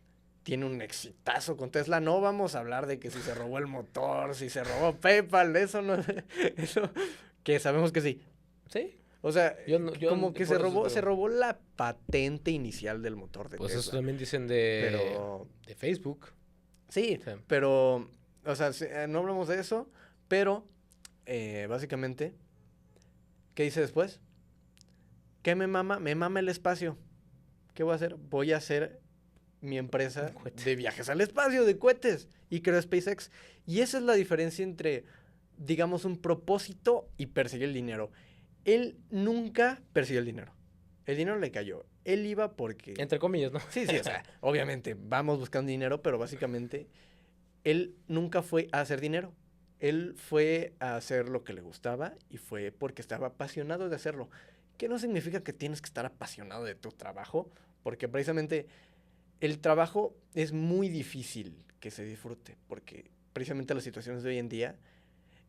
Tiene un exitazo con Tesla. No vamos a hablar de que si se robó el motor, si se robó PayPal. Eso no. Eso. Que sabemos que sí. Sí. O sea, Yo como que por eso, se pero, robó la patente inicial del motor de pues Tesla. eso también dicen Pero. de Facebook. Sí, O sea, pero, o sea, no hablamos de eso, pero básicamente, ¿qué dice después? ¿Qué me mama? Me mama el espacio. ¿Qué voy a hacer? Voy a hacer mi empresa de viajes al espacio, de cohetes, y creo SpaceX. Y esa es la diferencia entre, digamos, un propósito y perseguir el dinero. Él nunca persiguió el dinero. El dinero le cayó. Él iba porque... entre comillas, ¿no? Sí, o sea, obviamente vamos buscando dinero, pero básicamente él nunca fue a hacer dinero. Él fue a hacer lo que le gustaba y fue porque estaba apasionado de hacerlo. Que no significa que tienes que estar apasionado de tu trabajo, porque precisamente el trabajo es muy difícil que se disfrute, porque precisamente las situaciones de hoy en día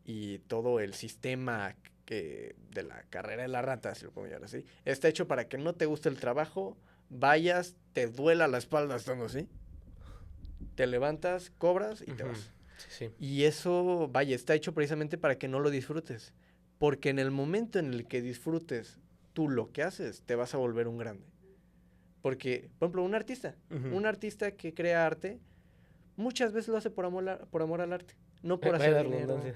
y todo el sistema de la carrera de la rata, si lo podemos llamar así, está hecho para que no te guste el trabajo, vayas, te duela la espalda estando así, te levantas, cobras y te vas. Sí, sí. Y eso, vaya, está hecho precisamente para que no lo disfrutes. Porque en el momento en el que disfrutes tú lo que haces, te vas a volver un grande. Porque, por ejemplo, un artista que crea arte, muchas veces lo hace por amor al arte. No por Vaya hacer la dinero, redundancia.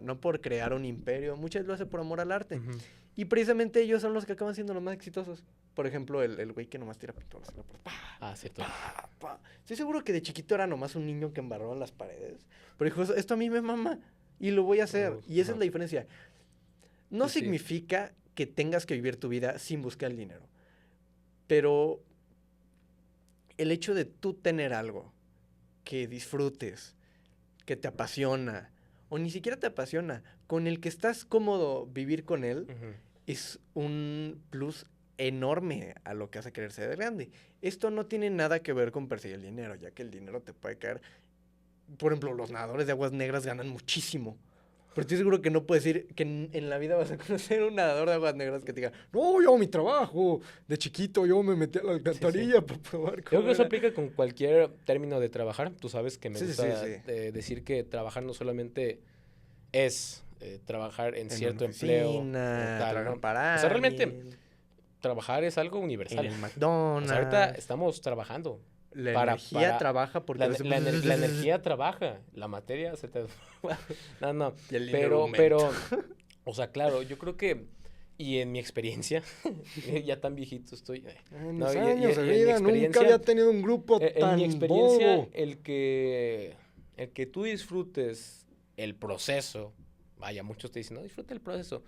no por crear un imperio. Muchas veces lo hace por amor al arte. Ujú. Y precisamente ellos son los que acaban siendo los más exitosos. Por ejemplo, el güey que nomás tira pinturas. Ah, cierto. Estoy seguro que de chiquito era nomás un niño que embarraba en las paredes. Pero dijo, esto a mí me mama y lo voy a hacer. Y esa es la diferencia. No Sí, sí. significa que tengas que vivir tu vida sin buscar el dinero. Pero el hecho de tú tener algo que disfrutes, que te apasiona, o ni siquiera te apasiona, con el que estás cómodo vivir con él, Ujú. es un plus enorme a lo que hace querer ser grande. Esto no tiene nada que ver con perseguir el dinero, ya que el dinero te puede caer. Por ejemplo, los nadadores de aguas negras ganan muchísimo. Pero estoy seguro que no puedes decir que en la vida vas a conocer un nadador de aguas negras que te diga, no, yo hago mi trabajo. De chiquito yo me metí a la alcantarilla para probar Yo creo cómo que eso era". aplica con cualquier término de trabajar. Tú sabes que me Sí, sí, gusta sí. decir que trabajar no solamente es trabajar en En cierto una empleo o oficina, tal, trabajar ¿no? para O sea, realmente alguien, trabajar es algo en universal. el O sea, ahorita McDonald's. estamos trabajando La para, energía trabaja porque hace la energía trabaja, la materia se te... No, no, y el dinero aumenta. pero, o sea, claro, yo creo que, y en mi experiencia, ya tan viejito estoy, En no, mis y años de en mi vida nunca experiencia, había tenido un grupo en tan mi experiencia, bobo. el que tú disfrutes el proceso, vaya, muchos te dicen, no, disfruta el proceso,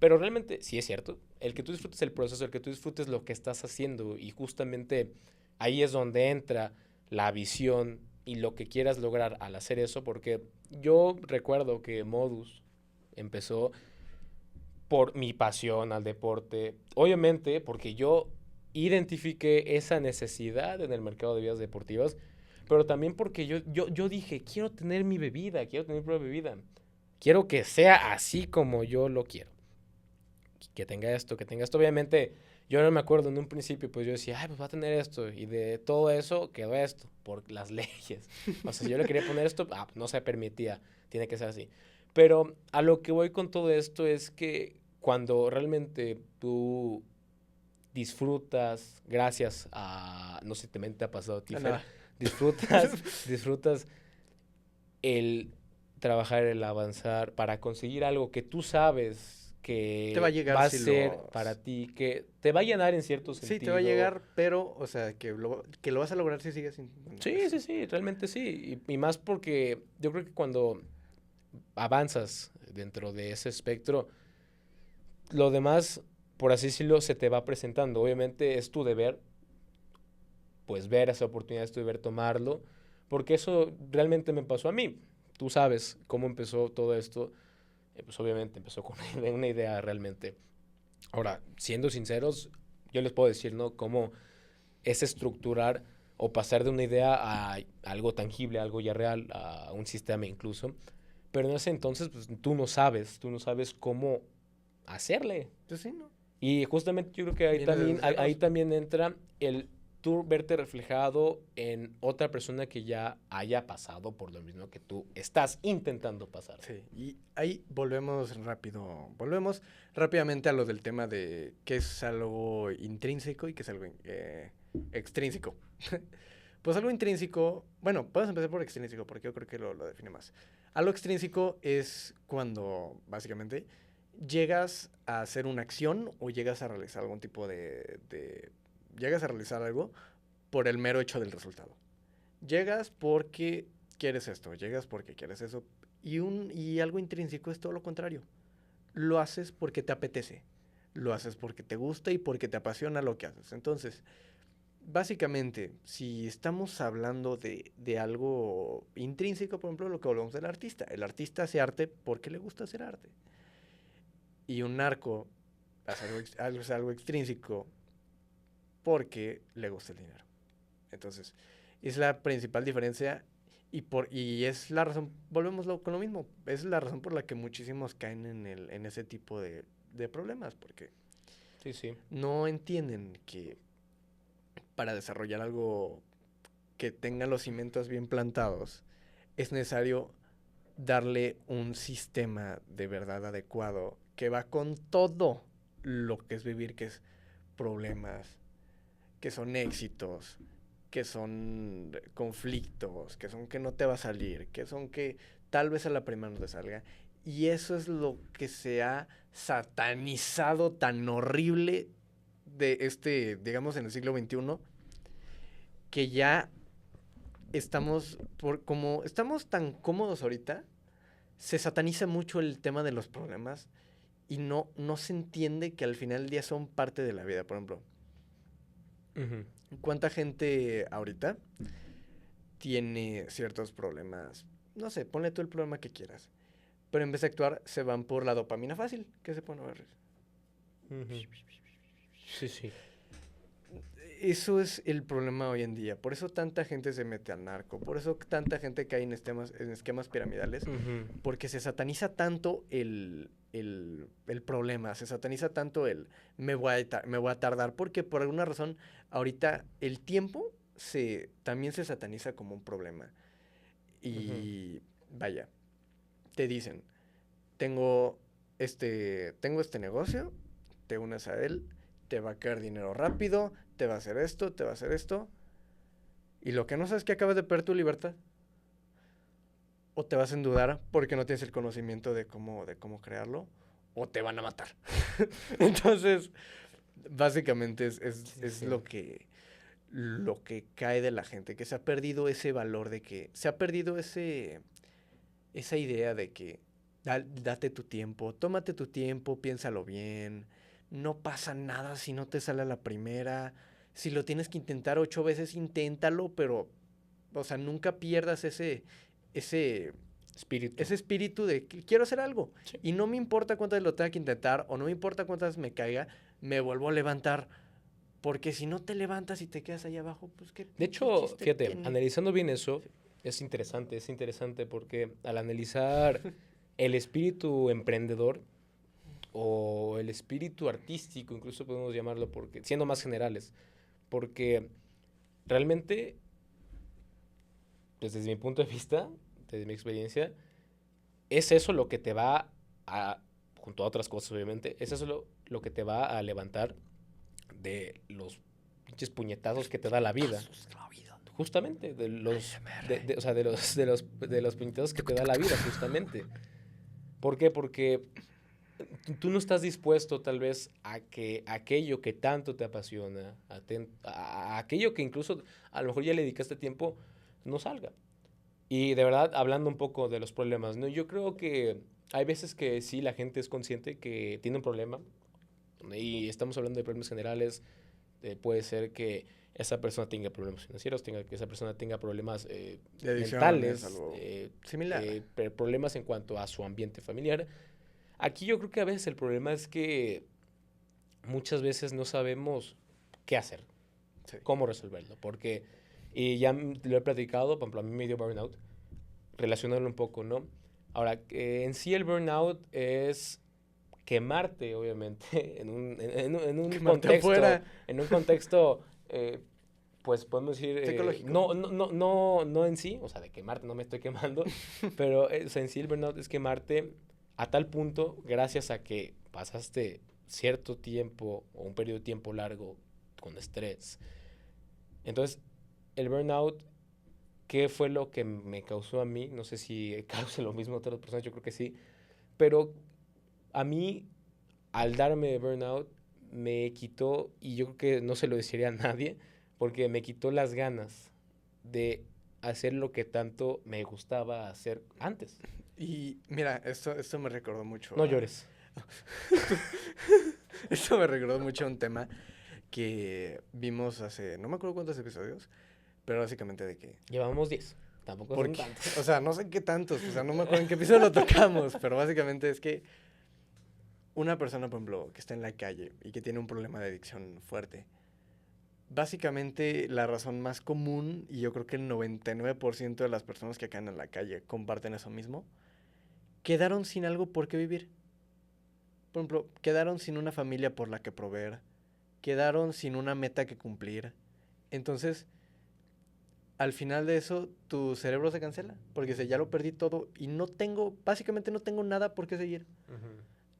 pero realmente, sí es cierto, el que tú disfrutes el proceso, el que tú disfrutes lo que estás haciendo, y justamente ahí es donde entra la visión y lo que quieras lograr al hacer eso, porque yo recuerdo que Modus empezó por mi pasión al deporte, obviamente porque yo identifiqué esa necesidad en el mercado de bebidas deportivas, pero también porque yo dije, quiero tener mi bebida, quiero tener mi propia bebida, quiero que sea así como yo lo quiero, que tenga esto, obviamente yo no me acuerdo en un principio, pues yo decía, ay, pues va a tener esto, y de todo eso quedó esto, por las leyes, o sea, si yo le quería poner esto, no se permitía, tiene que ser así, pero a lo que voy con todo esto es que cuando realmente tú disfrutas, gracias a, no sé si también te ha pasado a ti, Fer, No. disfrutas el trabajar, el avanzar para conseguir algo que tú sabes que Te va a llegar va a si ser lo... para ti, que te va a llenar en cierto sentido. Sí, te va a llegar, pero, o sea, que lo vas a lograr si sigues sin... Sí, realmente sí. Y más porque yo creo que cuando avanzas dentro de ese espectro, lo demás, por así decirlo, se te va presentando. Obviamente es tu deber pues ver esa oportunidad de ver tomarlo, porque eso realmente me pasó a mí. Tú sabes cómo empezó todo esto, pues obviamente empezó con una idea realmente. Ahora, siendo sinceros, yo les puedo decir, ¿no? Cómo es estructurar o pasar de una idea a algo tangible, a algo ya real, a un sistema incluso. Pero en ese entonces, pues tú no sabes cómo hacerle. Pues sí, ¿no? Y justamente yo creo que Vienes desde ahí ceros. también entra el tú verte reflejado en otra persona que ya haya pasado por lo mismo que tú estás intentando pasar. Sí, y ahí volvemos rápidamente a lo del tema de qué es algo intrínseco y qué es algo extrínseco. Pues algo intrínseco, bueno, podemos empezar por extrínseco porque yo creo que lo define más. Algo extrínseco es cuando, básicamente, llegas a hacer una acción o llegas a realizar algún tipo llegas a realizar algo por el mero hecho del resultado. Llegas porque quieres esto, llegas porque quieres eso. Y algo intrínseco es todo lo contrario. Lo haces porque te apetece. Lo haces porque te gusta y porque te apasiona lo que haces. Entonces, básicamente, si estamos hablando de algo intrínseco, por ejemplo, lo que hablamos del artista. El artista hace arte porque le gusta hacer arte. Y un narco hace algo extrínseco porque le gusta el dinero. Entonces, es la principal diferencia y es la razón, con lo mismo, es la razón por la que muchísimos caen en ese tipo de problemas, porque Sí, sí. no entienden que para desarrollar algo que tenga los cimientos bien plantados, es necesario darle un sistema de verdad adecuado que va con todo lo que es vivir, que es problemas, que son éxitos, que son conflictos, que son que no te va a salir, que son que tal vez a la primera no te salga. Y eso es lo que se ha satanizado tan horrible de digamos, en el siglo XXI, que ya como estamos tan cómodos ahorita, se sataniza mucho el tema de los problemas y no se entiende que al final del día son parte de la vida. Por ejemplo, Ujú. ¿cuánta gente ahorita tiene ciertos problemas? No sé, ponle tú el problema que quieras. Pero en vez de actuar, se van por la dopamina fácil, que se pone a ver. Ujú. Sí, sí. Eso es el problema hoy en día. Por eso tanta gente se mete al narco. Por eso tanta gente cae en esquemas piramidales. Ujú. Porque se sataniza tanto el problema. Se sataniza tanto me voy a tardar. Porque por alguna razón, ahorita el tiempo también se sataniza como un problema. Ujú. Y vaya, te dicen, tengo este negocio, te unes a él, te va a caer dinero rápido, te va a hacer esto, te va a hacer esto. Y lo que no sabes es que acabas de perder tu libertad. O te vas a endeudar porque no tienes el conocimiento de cómo crearlo. O te van a matar. Entonces, básicamente Sí, es sí. lo que cae de la gente. Que se ha perdido ese valor de que... Se ha perdido esa idea de que date tu tiempo, tómate tu tiempo, piénsalo bien, no pasa nada si no te sale a la primera, si lo tienes que intentar 8 veces, inténtalo, pero, o sea, nunca pierdas ese, Espíritu. ese espíritu de que quiero hacer algo Sí. y no me importa cuántas veces lo tenga que intentar o no me importa cuántas veces me caiga, me vuelvo a levantar. Porque si no te levantas y te quedas ahí abajo, pues qué De pinche hecho, chiste fíjate, tiene. analizando bien eso, es interesante porque al analizar el espíritu emprendedor o el espíritu artístico, incluso podemos llamarlo, porque siendo más generales, porque realmente, pues desde mi punto de vista, desde mi experiencia, es eso lo que te va a, junto a otras cosas obviamente, es eso lo que te va a levantar de los pinches puñetazos que te da la vida. Justamente, o sea, de los puñetazos que te da la vida, justamente. ¿Por qué? Porque tú no estás dispuesto tal vez a que aquello que tanto te apasiona, a aquello que incluso a lo mejor ya le dedicaste tiempo, no salga. Y de verdad, hablando un poco de los problemas, ¿no? Yo creo que hay veces que sí, la gente es consciente que tiene un problema, y estamos hablando de problemas generales, puede ser que esa persona tenga problemas financieros, que esa persona tenga problemas De adicciones, mentales, algo similar. problemas en cuanto a su ambiente familiar. Aquí yo creo que a veces el problema es que muchas veces no sabemos qué hacer, Sí. cómo resolverlo, porque, y ya lo he platicado, por ejemplo, a mí me dio burnout, relacionarlo un poco, ¿no? Ahora, en sí el burnout es quemarte, obviamente, en un Quemarte contexto, afuera. en un contexto, pues podemos decir, Psicológico. no en sí, o sea, de quemarte, no me estoy quemando, pero o sea, en sí el burnout es quemarte a tal punto, gracias a que pasaste cierto tiempo o un periodo de tiempo largo con estrés. Entonces, el burnout, ¿qué fue lo que me causó a mí? No sé si cause lo mismo a otras personas, yo creo que sí, pero a mí, al darme de burnout, me quitó, y yo creo que no se lo desearía a nadie, porque me quitó las ganas de hacer lo que tanto me gustaba hacer antes. Y mira, esto me recordó mucho. No llores. Esto me recordó mucho a un tema que vimos hace, no me acuerdo cuántos episodios, pero básicamente de que... Llevamos 10. Tampoco son Porque, tantos. o sea, no sé qué tantos, o sea, no me acuerdo en qué episodio lo tocamos, pero básicamente es que una persona, por ejemplo, que está en la calle y que tiene un problema de adicción fuerte, básicamente la razón más común, y yo creo que el 99% de las personas que caen en la calle comparten eso mismo, quedaron sin algo por qué vivir. Por ejemplo, quedaron sin una familia por la que proveer, quedaron sin una meta que cumplir. Entonces, al final de eso, tu cerebro se cancela, porque dice, ya lo perdí todo y básicamente no tengo nada por qué seguir.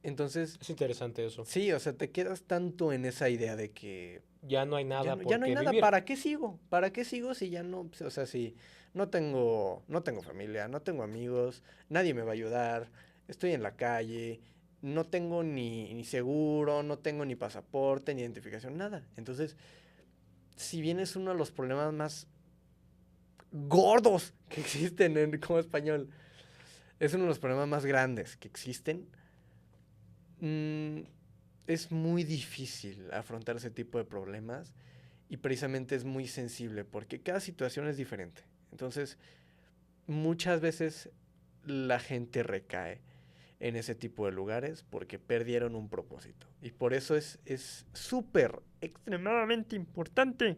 Entonces, Es interesante eso. sí, o sea, te quedas tanto en esa idea de que Ya no hay nada ya, por ya no hay qué nada, vivir. ¿para qué sigo? ¿Para qué sigo si ya no, o sea, si no tengo familia, no tengo amigos, nadie me va a ayudar, estoy en la calle, no tengo ni seguro, no tengo ni pasaporte, ni identificación, nada. Entonces, si bien es uno de los problemas más gordos que existen como español, es uno de los problemas más grandes que existen, es muy difícil afrontar ese tipo de problemas y precisamente es muy sensible porque cada situación es diferente. Entonces, muchas veces la gente recae en ese tipo de lugares porque perdieron un propósito. Y por eso es súper, extremadamente importante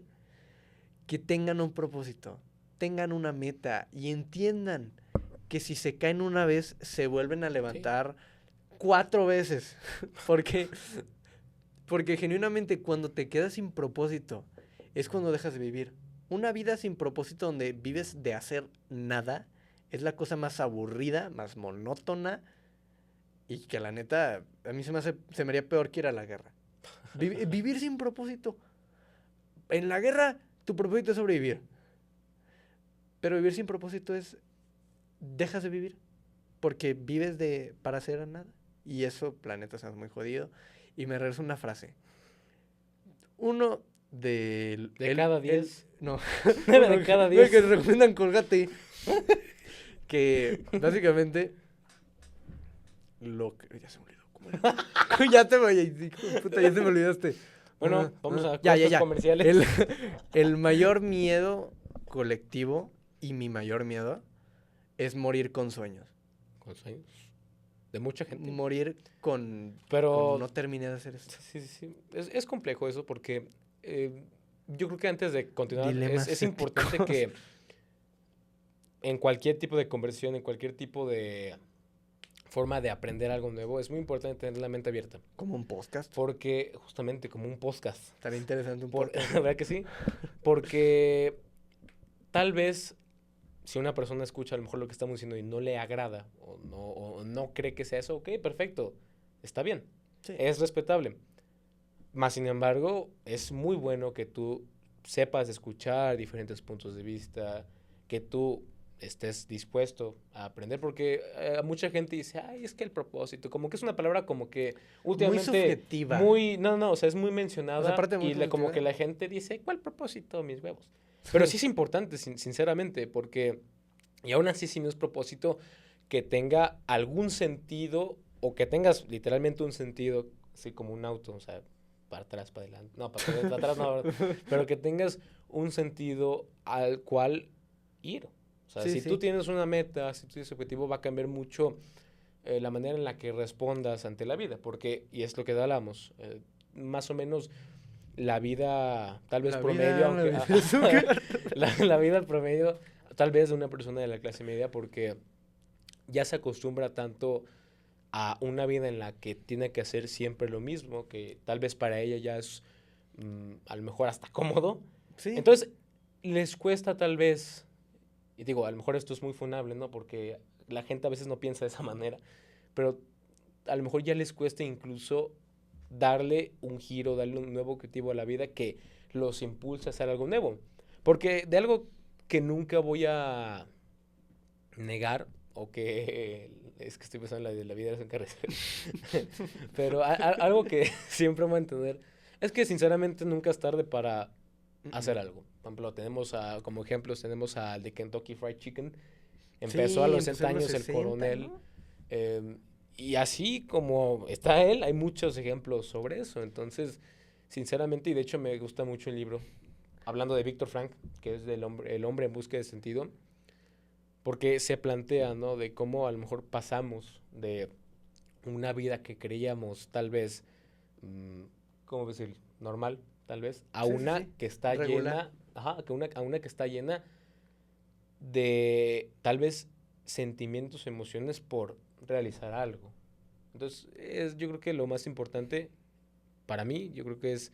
que tengan un propósito, tengan una meta y entiendan que si se caen una vez, se vuelven a levantar 4 veces. Porque genuinamente cuando te quedas sin propósito es cuando dejas de vivir. Una vida sin propósito donde vives de hacer nada es la cosa más aburrida, más monótona y que la neta a mí se me haría peor que ir a la guerra. Vivir sin propósito. En la guerra tu propósito es sobrevivir. Pero vivir sin propósito es dejas de vivir porque vives para hacer nada. Y eso, planeta, se hace muy jodido. Y me regreso una frase. Uno de cada 10. No. De cada 10. Que te recomiendan Colgate. Que básicamente ya se me olvidó. ¿Cómo era? Ya se me olvidaste. Bueno, vamos a ya. comerciales. El mayor miedo colectivo y mi mayor miedo es morir con sueños. Con sueños. De mucha gente. Morir con no terminé de hacer esto. Sí. Es complejo eso porque yo creo que antes de continuar es importante que en cualquier tipo de conversión, en cualquier tipo de forma de aprender algo nuevo, es muy importante tener la mente abierta. Como un podcast. Porque, justamente, como un podcast. Estaría interesante un podcast. ¿Verdad que sí? Porque tal vez si una persona escucha a lo mejor lo que estamos diciendo y no le agrada o no cree que sea eso, ok, perfecto, está bien, Sí. es respetable. Más sin embargo, es muy bueno que tú sepas escuchar diferentes puntos de vista, que tú estés dispuesto a aprender, porque mucha gente dice, ay, es que el propósito, como que es una palabra como que últimamente... Muy subjetiva. O sea, es muy mencionada, O sea, aparte muy como que la gente dice, ¿cuál propósito? Mis huevos. Pero sí es importante, sinceramente, porque, y aún así si no es propósito, que tenga algún sentido, o que tengas literalmente un sentido, así como un auto, o sea, para atrás, para adelante. No, para atrás no, pero que tengas un sentido al cual ir. O sea, Sí, si tú sí. tienes una meta, si tú tienes un objetivo, va a cambiar mucho la manera en la que respondas ante la vida, porque, y es lo que hablamos, más o menos la vida, tal vez promedio, La aunque vida es un gato. la vida promedio, tal vez de una persona de la clase media, porque ya se acostumbra tanto a una vida en la que tiene que hacer siempre lo mismo, que tal vez para ella ya es a lo mejor hasta cómodo. Sí. Entonces, les cuesta tal vez, y digo, a lo mejor esto es muy funable, ¿no? Porque la gente a veces no piensa de esa manera, pero a lo mejor ya les cuesta incluso darle un giro, darle un nuevo objetivo a la vida que los impulsa a hacer algo nuevo. Porque de algo que nunca voy a negar, o que es que estoy pensando en la vida de los encareceres, pero algo que siempre voy a entender es que sinceramente nunca es tarde para hacer algo. Por ejemplo, tenemos como ejemplos, tenemos al de Kentucky Fried Chicken. Empezó a Sí, los empezó 60 en los años el 60, coronel. ¿no? Y así como está él, hay muchos ejemplos sobre eso. Entonces, sinceramente, y de hecho me gusta mucho el libro, hablando de Víctor Frank, que es el hombre en busca de sentido, porque se plantea, ¿no? De cómo a lo mejor pasamos de una vida que creíamos tal vez, ¿cómo decir? Normal, tal vez, a Sí, sí, una sí. que está Regular. llena, ajá, a una que está llena de tal vez sentimientos, emociones por realizar algo. Entonces, yo creo que lo más importante para mí, yo creo que es,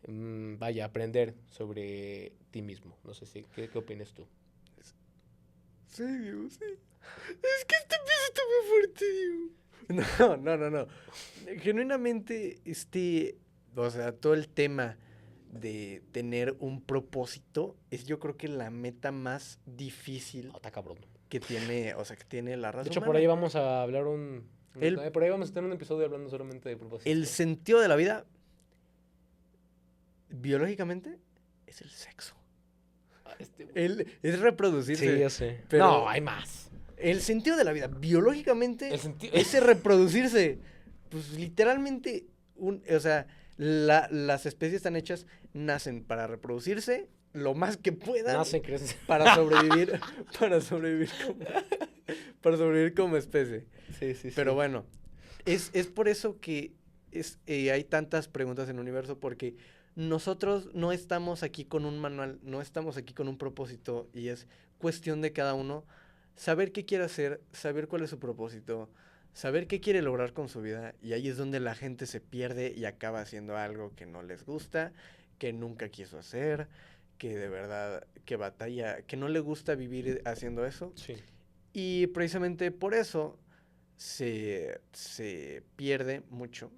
vaya, aprender sobre ti mismo. No sé si, ¿qué opinas tú? Sí, Diego, sí. Es que este piso está muy fuerte, Diego. No, no, no, no. Genuinamente, o sea, todo el tema de tener un propósito es yo creo que la meta más difícil No, está cabrón. que tiene, o sea, que tiene la De raza hecho, por ahí humana. vamos a hablar El, por ahí vamos a tener un episodio hablando solamente de el propósito. sentido de la vida, biológicamente, es el sexo. Güey. Es reproducirse. Sí, ya sé. No, Pero hay más. el sentido de la vida, biológicamente, El sentido... es el reproducirse. Pues literalmente, o sea, las especies están hechas, nacen para reproducirse lo más que puedan Nacen, crecen. para sobrevivir, para sobrevivir para sobrevivir como especie. Sí, sí, Pero sí. bueno, es por eso que hay tantas preguntas en el universo, porque nosotros no estamos aquí con un manual, no estamos aquí con un propósito, y es cuestión de cada uno saber qué quiere hacer, saber cuál es su propósito, saber qué quiere lograr con su vida, y ahí es donde la gente se pierde y acaba haciendo algo que no les gusta, que nunca quiso hacer, que de verdad, que batalla, que no le gusta vivir haciendo eso. Sí. Y precisamente por eso se pierde mucho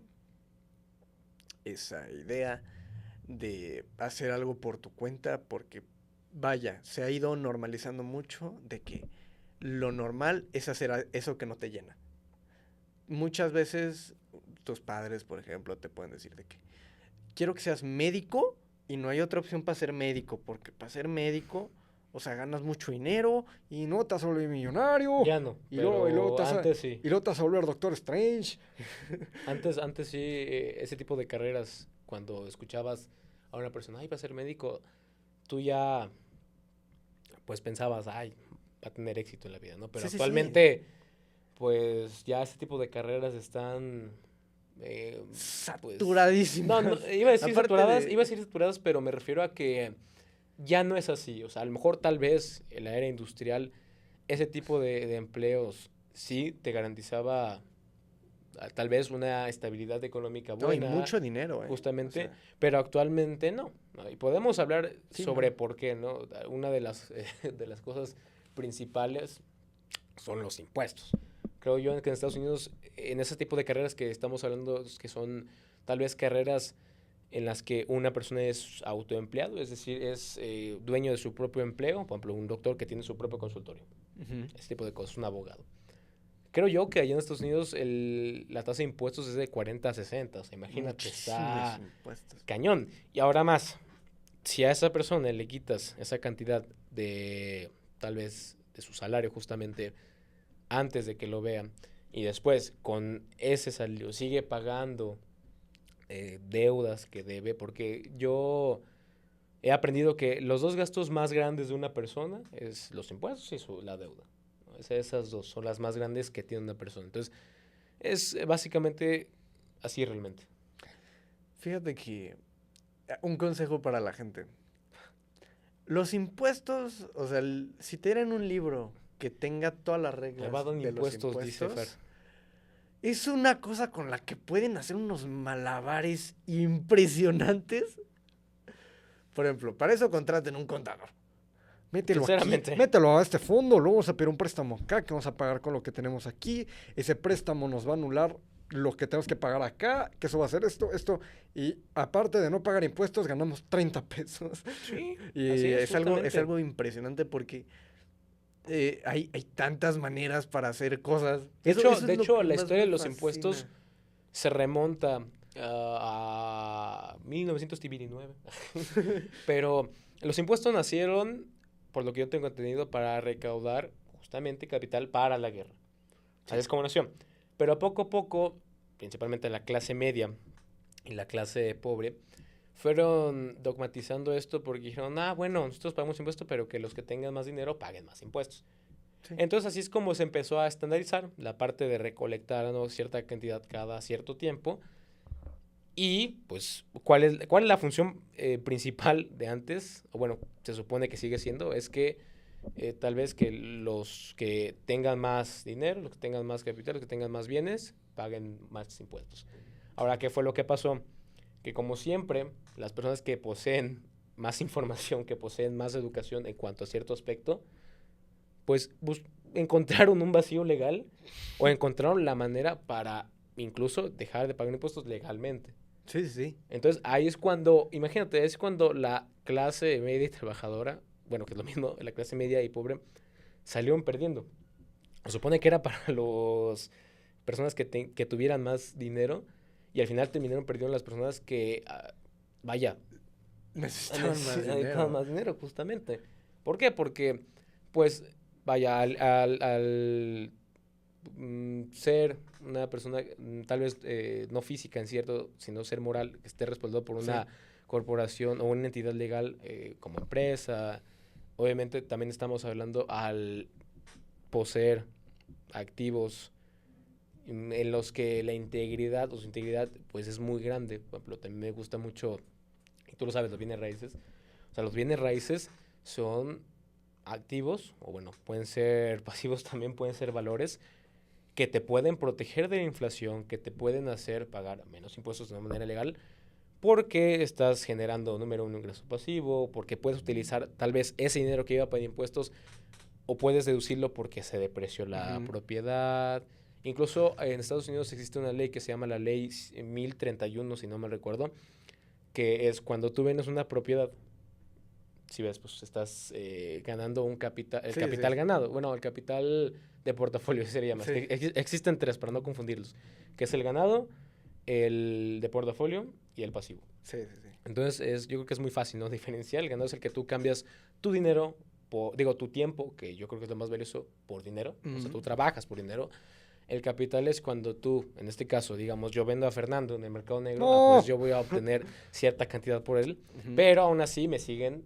esa idea de hacer algo por tu cuenta, porque vaya, se ha ido normalizando mucho de que lo normal es hacer eso que no te llena. Muchas veces tus padres, por ejemplo, te pueden decir de que quiero que seas médico y no hay otra opción para ser médico, porque para ser médico, o sea, ganas mucho dinero y no te vas a volver millonario. Ya no, Y luego pero antes sí. y luego te vas a volver Doctor Strange. Antes sí, ese tipo de carreras, cuando escuchabas a una persona, ay, va a ser médico, tú ya, pues pensabas, ay, va a tener éxito en la vida, ¿no? Pero Sí, sí, sí. actualmente, pues ya ese tipo de carreras están, pues... Saturadísimas. No, iba a decir Aparte saturadas, de- iba a decir saturadas, pero me refiero a que ya no es así. O sea, a lo mejor tal vez en la era industrial, ese tipo de empleos sí te garantizaba tal vez una estabilidad económica No, y buena, mucho dinero, ¿eh? justamente, O sea, pero actualmente no, ¿no? Y podemos hablar sí, sobre no. por qué, ¿no? Una de de las cosas principales son los impuestos. Creo yo que en Estados Unidos, en ese tipo de carreras que estamos hablando, que son tal vez carreras en las que una persona es autoempleado, es decir, es dueño de su propio empleo, por ejemplo, un doctor que tiene su propio consultorio, Ujú. ese tipo de cosas, un abogado. Creo yo que allá en Estados Unidos la tasa de impuestos es de 40 a 60, o sea, imagínate, Muchísimos está impuestos. cañón. Y ahora más, si a esa persona le quitas esa cantidad de, tal vez, de su salario justamente antes de que lo vean, y después con ese salario sigue pagando deudas que debe, porque yo he aprendido que los dos gastos más grandes de una persona es los impuestos y la deuda, ¿no? Esas dos son las más grandes que tiene una persona. Entonces, es básicamente así realmente. Fíjate que un consejo para la gente. Los impuestos, o sea, si te dieran un libro que tenga todas las reglas Evado de los impuestos, dice Fer. es una cosa con la que pueden hacer unos malabares impresionantes. Por ejemplo, para eso contraten un contador. Mételo aquí, Sinceramente. mételo a este fondo, luego vamos a pedir un préstamo acá, que vamos a pagar con lo que tenemos aquí. Ese préstamo nos va a anular lo que tenemos que pagar acá, que eso va a ser esto. Y aparte de no pagar impuestos, ganamos 30 pesos. Sí, Y así es algo justamente. impresionante porque hay tantas maneras para hacer cosas. De Eso de es lo hecho, que la más historia me de los impuestos fascina. se remonta a 1999. Pero los impuestos nacieron, por lo que yo tengo entendido, para recaudar justamente capital para la guerra. Así Sí. es como nació. Pero poco a poco, principalmente la clase media y la clase pobre, fueron dogmatizando esto porque dijeron, bueno, nosotros pagamos impuestos, pero que los que tengan más dinero paguen más impuestos. Sí. Entonces así es como se empezó a estandarizar la parte de recolectar, ¿no?, cierta cantidad cada cierto tiempo. Y pues, ¿cuál es la función principal de antes? O bueno, se supone que sigue siendo, es que tal vez que los que tengan más dinero, los que tengan más capital, los que tengan más bienes, paguen más impuestos. Ahora, ¿qué fue lo que pasó? Que como siempre, las personas que poseen más información, que poseen más educación en cuanto a cierto aspecto, pues encontraron un vacío legal o encontraron la manera para incluso dejar de pagar impuestos legalmente. Sí, sí, sí. Entonces ahí es cuando, imagínate, es cuando la clase media y trabajadora, bueno, que es lo mismo, la clase media y pobre, salieron perdiendo. Se supone que era para las personas que tuvieran más dinero y al final terminaron perdiendo las personas que, vaya, Necesitaban más necesitan dinero. más dinero, justamente. ¿Por qué? Porque, pues, vaya, ser una persona tal vez no física en cierto, sino ser moral, que esté respaldado por Sí. una corporación o una entidad legal como empresa. Obviamente también estamos hablando al poseer activos en los que la integridad o su integridad pues es muy grande. Por ejemplo, también me gusta mucho, y tú lo sabes, los bienes raíces. O sea, los bienes raíces son activos, o bueno, pueden ser pasivos también, pueden ser valores que te pueden proteger de la inflación, que te pueden hacer pagar menos impuestos de una manera legal, porque estás generando, número uno, ingreso pasivo, porque puedes utilizar tal vez ese dinero que iba a pagar impuestos, o puedes deducirlo porque se depreció la Ujú. propiedad. Incluso en Estados Unidos existe una ley que se llama la ley 1031, si no me recuerdo, que es cuando tú vendes una propiedad, si ves, pues estás ganando un capital, el Sí, sí. capital ganado. Bueno, el capital de portafolio se le llama. Es Sí. que existen tres para no confundirlos, que es el ganado, el de portafolio y el pasivo. Sí, sí, sí. Entonces, yo creo que es muy fácil, ¿no? Diferenciar. El ganado es el que tú cambias tu dinero, digo, tu tiempo, que yo creo que es lo más valioso, por dinero. O sea, Ujú. tú trabajas por dinero. El capital es cuando tú, en este caso, digamos, yo vendo a Fernando en el mercado negro, pues ¡No! yo voy a obtener cierta cantidad por él, Ujú. pero aún así me siguen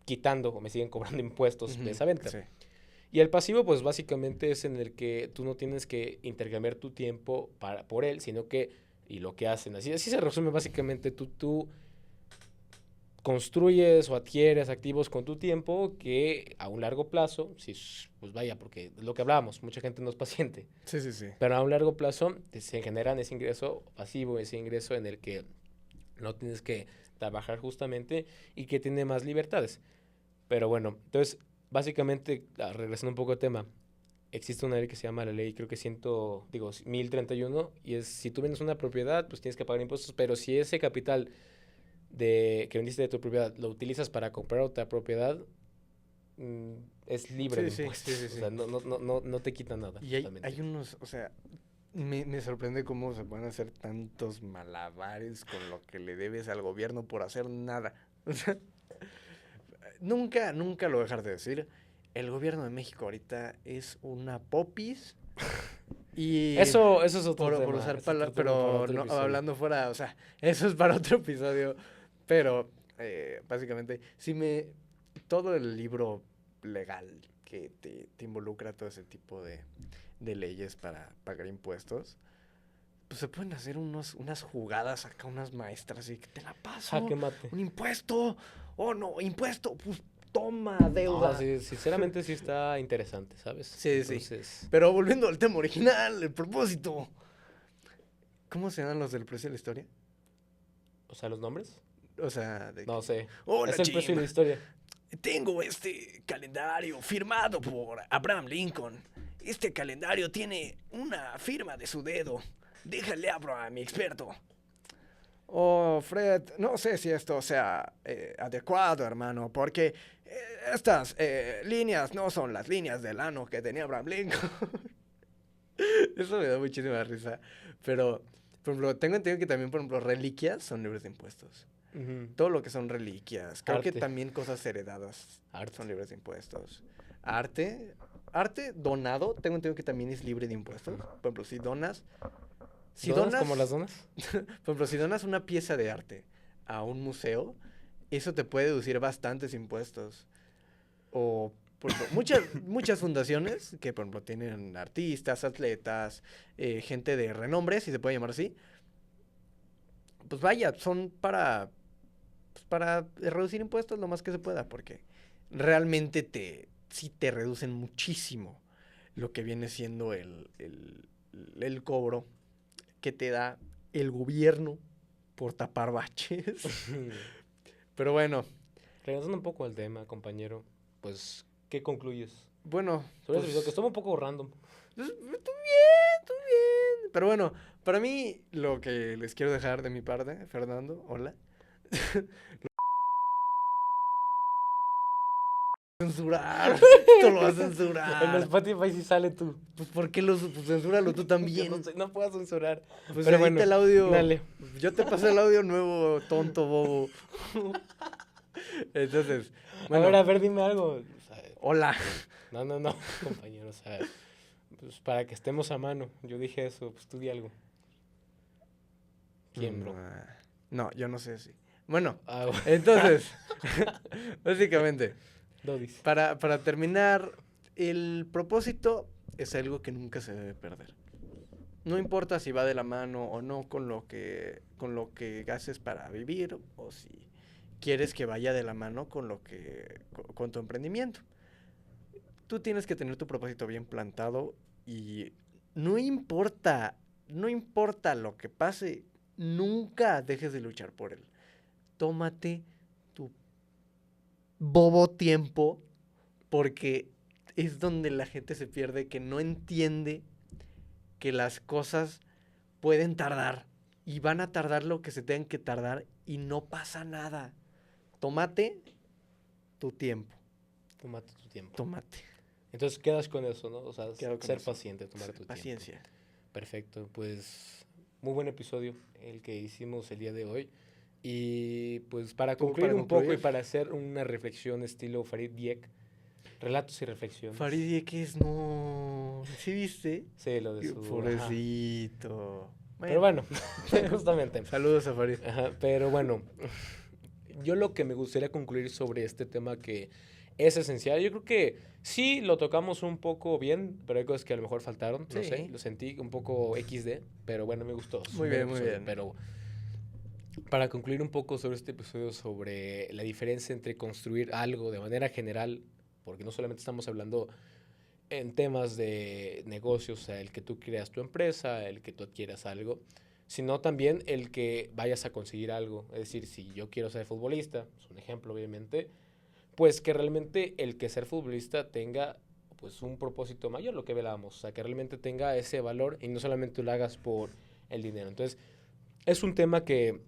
quitando o me siguen cobrando impuestos de Ujú. esa venta. Sí. Y el pasivo, pues básicamente es en el que tú no tienes que intercambiar tu tiempo por él, sino que, y lo que hacen, así se resume básicamente, tú construyes o adquieres activos con tu tiempo que a un largo plazo, si, pues vaya, porque es lo que hablábamos, mucha gente no es paciente, Sí, sí, sí. pero a un largo plazo se generan ese ingreso pasivo, ese ingreso en el que no tienes que trabajar justamente y que tiene más libertades. Pero bueno, entonces, básicamente, regresando un poco al tema, existe una ley que se llama la ley, creo que 1031, y es, si tú vendes una propiedad, pues tienes que pagar impuestos, pero si ese capital que vendiste de tu propiedad lo utilizas para comprar otra propiedad, es libre Sí, de sí, sí, impuestos, sí, o sí. sea, no te quita nada, Y hay justamente. unos, o sea, me sorprende cómo se pueden hacer tantos malabares con lo que le debes al gobierno por hacer nada. O sea, nunca lo voy a dejar de decir. El gobierno de México ahorita es una popis Y Eso es otro por tema. usar es otro tema para pero otro no, episodio. hablando fuera, o sea, eso es para otro episodio. Pero, básicamente, todo el libro legal que te involucra todo ese tipo de leyes para pagar impuestos, pues se pueden hacer unas jugadas acá, unas maestras, y que te la paso. Jaque mate. Un impuesto. Oh, no, impuesto. Pues toma, No, deuda. sí, sinceramente sí está interesante, ¿sabes? Sí, sí. Entonces, Pero volviendo al tema original, el propósito. ¿Cómo se llaman los del precio de la historia? o sea, ¿los nombres? O sea, de No que, sé. hola, Es el precio de Jim. la historia. Tengo este calendario firmado por Abraham Lincoln. Este calendario tiene una firma de su dedo. Déjale abro a mi experto. Oh, Fred, no sé si esto sea adecuado, hermano, porque estas líneas no son las líneas del ano que tenía Abraham Lincoln. Eso me da muchísima risa. Pero, por ejemplo, tengo entendido que también, por ejemplo, reliquias son libres de impuestos. Ujú. Todo lo que son reliquias. Creo que Arte. también cosas heredadas Arte. son libres de impuestos. Arte donado, tengo entendido que también es libre de impuestos. Por ejemplo, si donas... Si ¿Donas como las donas? por ejemplo, si donas una pieza de arte a un museo, eso te puede deducir bastantes impuestos. O, por ejemplo, muchas fundaciones que, por ejemplo, tienen artistas, atletas, gente de renombre, si se puede llamar así. Pues vaya, son para reducir impuestos lo más que se pueda, porque realmente sí te reducen muchísimo lo que viene siendo el cobro que te da el gobierno por tapar baches. Pero bueno, Regresando un poco al tema, compañero, pues, ¿qué concluyes? bueno, Sobre pues, este video, que estuvo un poco random. pues, estuvo bien. Pero bueno, para mí lo que les quiero dejar de mi parte, Fernando, hola. Censurar, esto lo vas a En censurar. Spotify sí sale tú. Pues ¿por qué pues, censúralo tú Yo también? no puedo censurar. Pues Pero edita bueno, el audio. dale. Yo te pasé el audio nuevo, tonto, bobo. Entonces, bueno, A ver, dime algo. O sea, hola. no, compañero. O sea, pues para que estemos a mano. Yo dije eso, pues tú di algo. ¿Quién, bro? No, yo no sé si. Bueno, Ah, bueno. entonces, básicamente, Dodis. para terminar, el propósito es algo que nunca se debe perder. No importa si va de la mano o no con lo que haces para vivir, o si quieres que vaya de la mano con tu emprendimiento. Tú tienes que tener tu propósito bien plantado y no importa lo que pase, nunca dejes de luchar por él. Tómate tu bobo tiempo, porque es donde la gente se pierde, que no entiende que las cosas pueden tardar y van a tardar lo que se tengan que tardar y no pasa nada. Tómate tu tiempo. Tómate tu tiempo. Tómate. Entonces quedas con eso, ¿no? O sea, Quedo con ser eso. paciente, tomar tu Paciencia. tiempo. Perfecto, pues muy buen episodio el que hicimos el día de hoy. Y pues para ¿Tú, concluir para un poco y concluir? para hacer una reflexión estilo Farid Dieck, relatos y reflexiones. Farid que es no. ¿Sí viste? Sí, lo de su... ajá. Pobrecito. Pero bueno, justamente. Saludos a Farid. Ajá, pero bueno, yo lo que me gustaría concluir sobre este tema que es esencial, yo creo que sí lo tocamos un poco bien, pero hay cosas que a lo mejor faltaron, no Sí. sé, lo sentí un poco XD, pero bueno, me gustó. Es un Muy buen bien, muy episodio, bien. Pero para concluir un poco sobre este episodio, sobre la diferencia entre construir algo de manera general, porque no solamente estamos hablando en temas de negocios, o sea, el que tú creas tu empresa, el que tú adquieras algo, sino también el que vayas a conseguir algo. Es decir, si yo quiero ser futbolista, es un ejemplo obviamente, pues que realmente el que ser futbolista tenga pues un propósito mayor, lo que hablábamos, o sea, que realmente tenga ese valor y no solamente lo hagas por el dinero. Entonces, es un tema que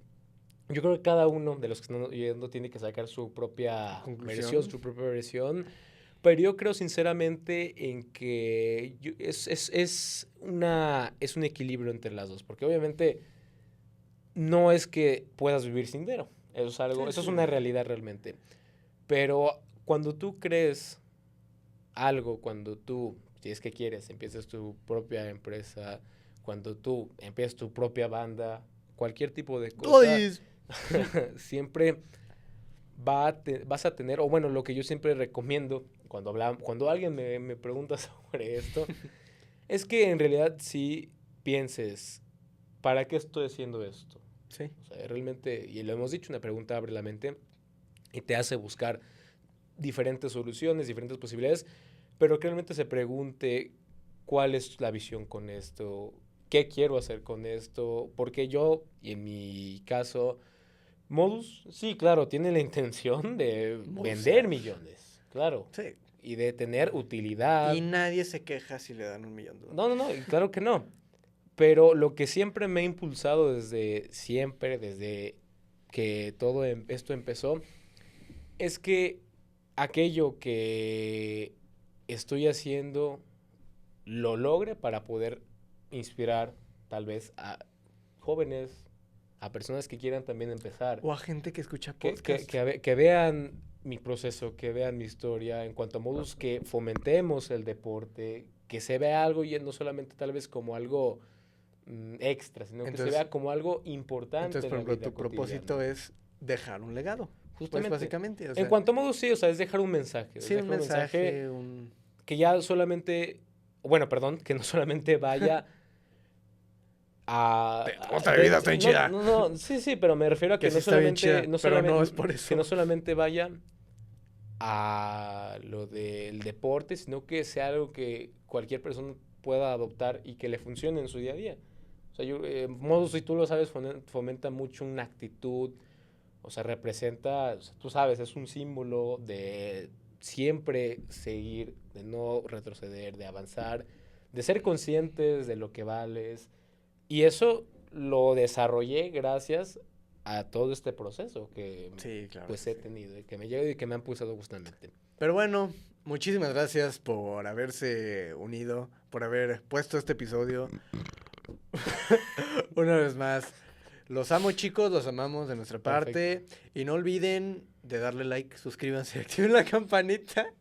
yo creo que cada uno de los que están oyendo tiene que sacar su propia Conclusión. versión, su propia versión. Pero yo creo sinceramente en que es un equilibrio entre las dos. Porque obviamente no es que puedas vivir sin dinero. Eso es algo, Sí, eso es sí. una realidad realmente. Pero cuando tú crees algo, cuando tú si es que quieres, empieces tu propia empresa, cuando tú empiezas tu propia banda, cualquier tipo de cosa, siempre vas a tener, o bueno, lo que yo siempre recomiendo cuando alguien me pregunta sobre esto, es que en realidad sí pienses, ¿para qué estoy haciendo esto? Sí. O sea, realmente, y lo hemos dicho, una pregunta abre la mente y te hace buscar diferentes soluciones, diferentes posibilidades, pero que realmente se pregunte cuál es la visión con esto, qué quiero hacer con esto, porque yo, y en mi caso, Modus, sí, claro, tiene la intención de vender millones, claro, Sí. y de tener utilidad. Y nadie se queja si le dan $1 millón. No, claro que no. Pero lo que siempre me ha impulsado desde siempre, desde que todo esto empezó, es que aquello que estoy haciendo lo logre para poder inspirar tal vez a jóvenes, a personas que quieran también empezar. O a gente que escucha Que, podcast. que vean mi proceso, que vean mi historia, en cuanto a Modus, que fomentemos el deporte, que se vea algo y no solamente tal vez como algo extra, sino que se vea como algo importante. Entonces, por ejemplo, tu propósito es dejar un legado. Justamente. Pues básicamente. O sea, en cuanto a Modus, sí, o sea, es dejar un mensaje. Sí, un mensaje, que ya solamente, bueno, perdón, que no solamente vaya a... Otra vida está chida. No, sí, pero me refiero a que, sí no solamente, chida, no pero solamente, no es por eso. que no solamente vaya a lo del deporte, sino que sea algo que cualquier persona pueda adoptar y que le funcione en su día a día. O sea, Modus, si tú lo sabes, fomenta mucho una actitud, o sea, representa, o sea, tú sabes, es un símbolo de siempre seguir, de no retroceder, de avanzar, de ser conscientes de lo que vales. Y eso lo desarrollé gracias a todo este proceso que pues he tenido y que me llega y que me han pulsado justamente. Pero bueno, muchísimas gracias por haberse unido, por haber puesto este episodio. Una vez más, los amo, chicos, los amamos de nuestra parte. Y no olviden de darle like, suscríbanse, activen la campanita.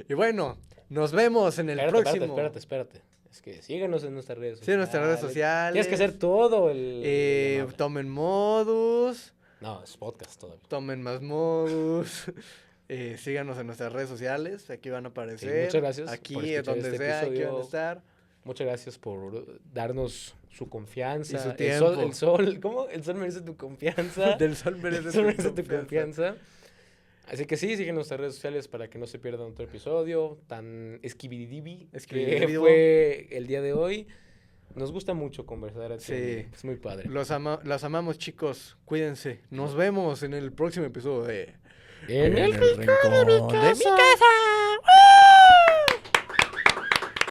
Y bueno, nos vemos en el próximo. Espérate. Es que síguenos en nuestras redes sociales. Sí, en nuestras redes sociales. Tienes que hacer todo tomen Modus. No, es podcast todavía. Tomen más Modus. Síganos en nuestras redes sociales. Aquí van a aparecer. Sí, muchas gracias. Aquí, donde sea, aquí van a estar. Muchas gracias por darnos su confianza. Y su tiempo. El sol, ¿cómo? El sol merece tu confianza. Del sol merece tu confianza. Así que sí, siguen nuestras redes sociales para que no se pierdan otro episodio tan esquibidibi que fue el día de hoy. Nos gusta mucho conversar aquí. Sí. Es muy padre. Los amamos, chicos. Cuídense. Nos vemos en el próximo episodio de... En el rincón de mi casa.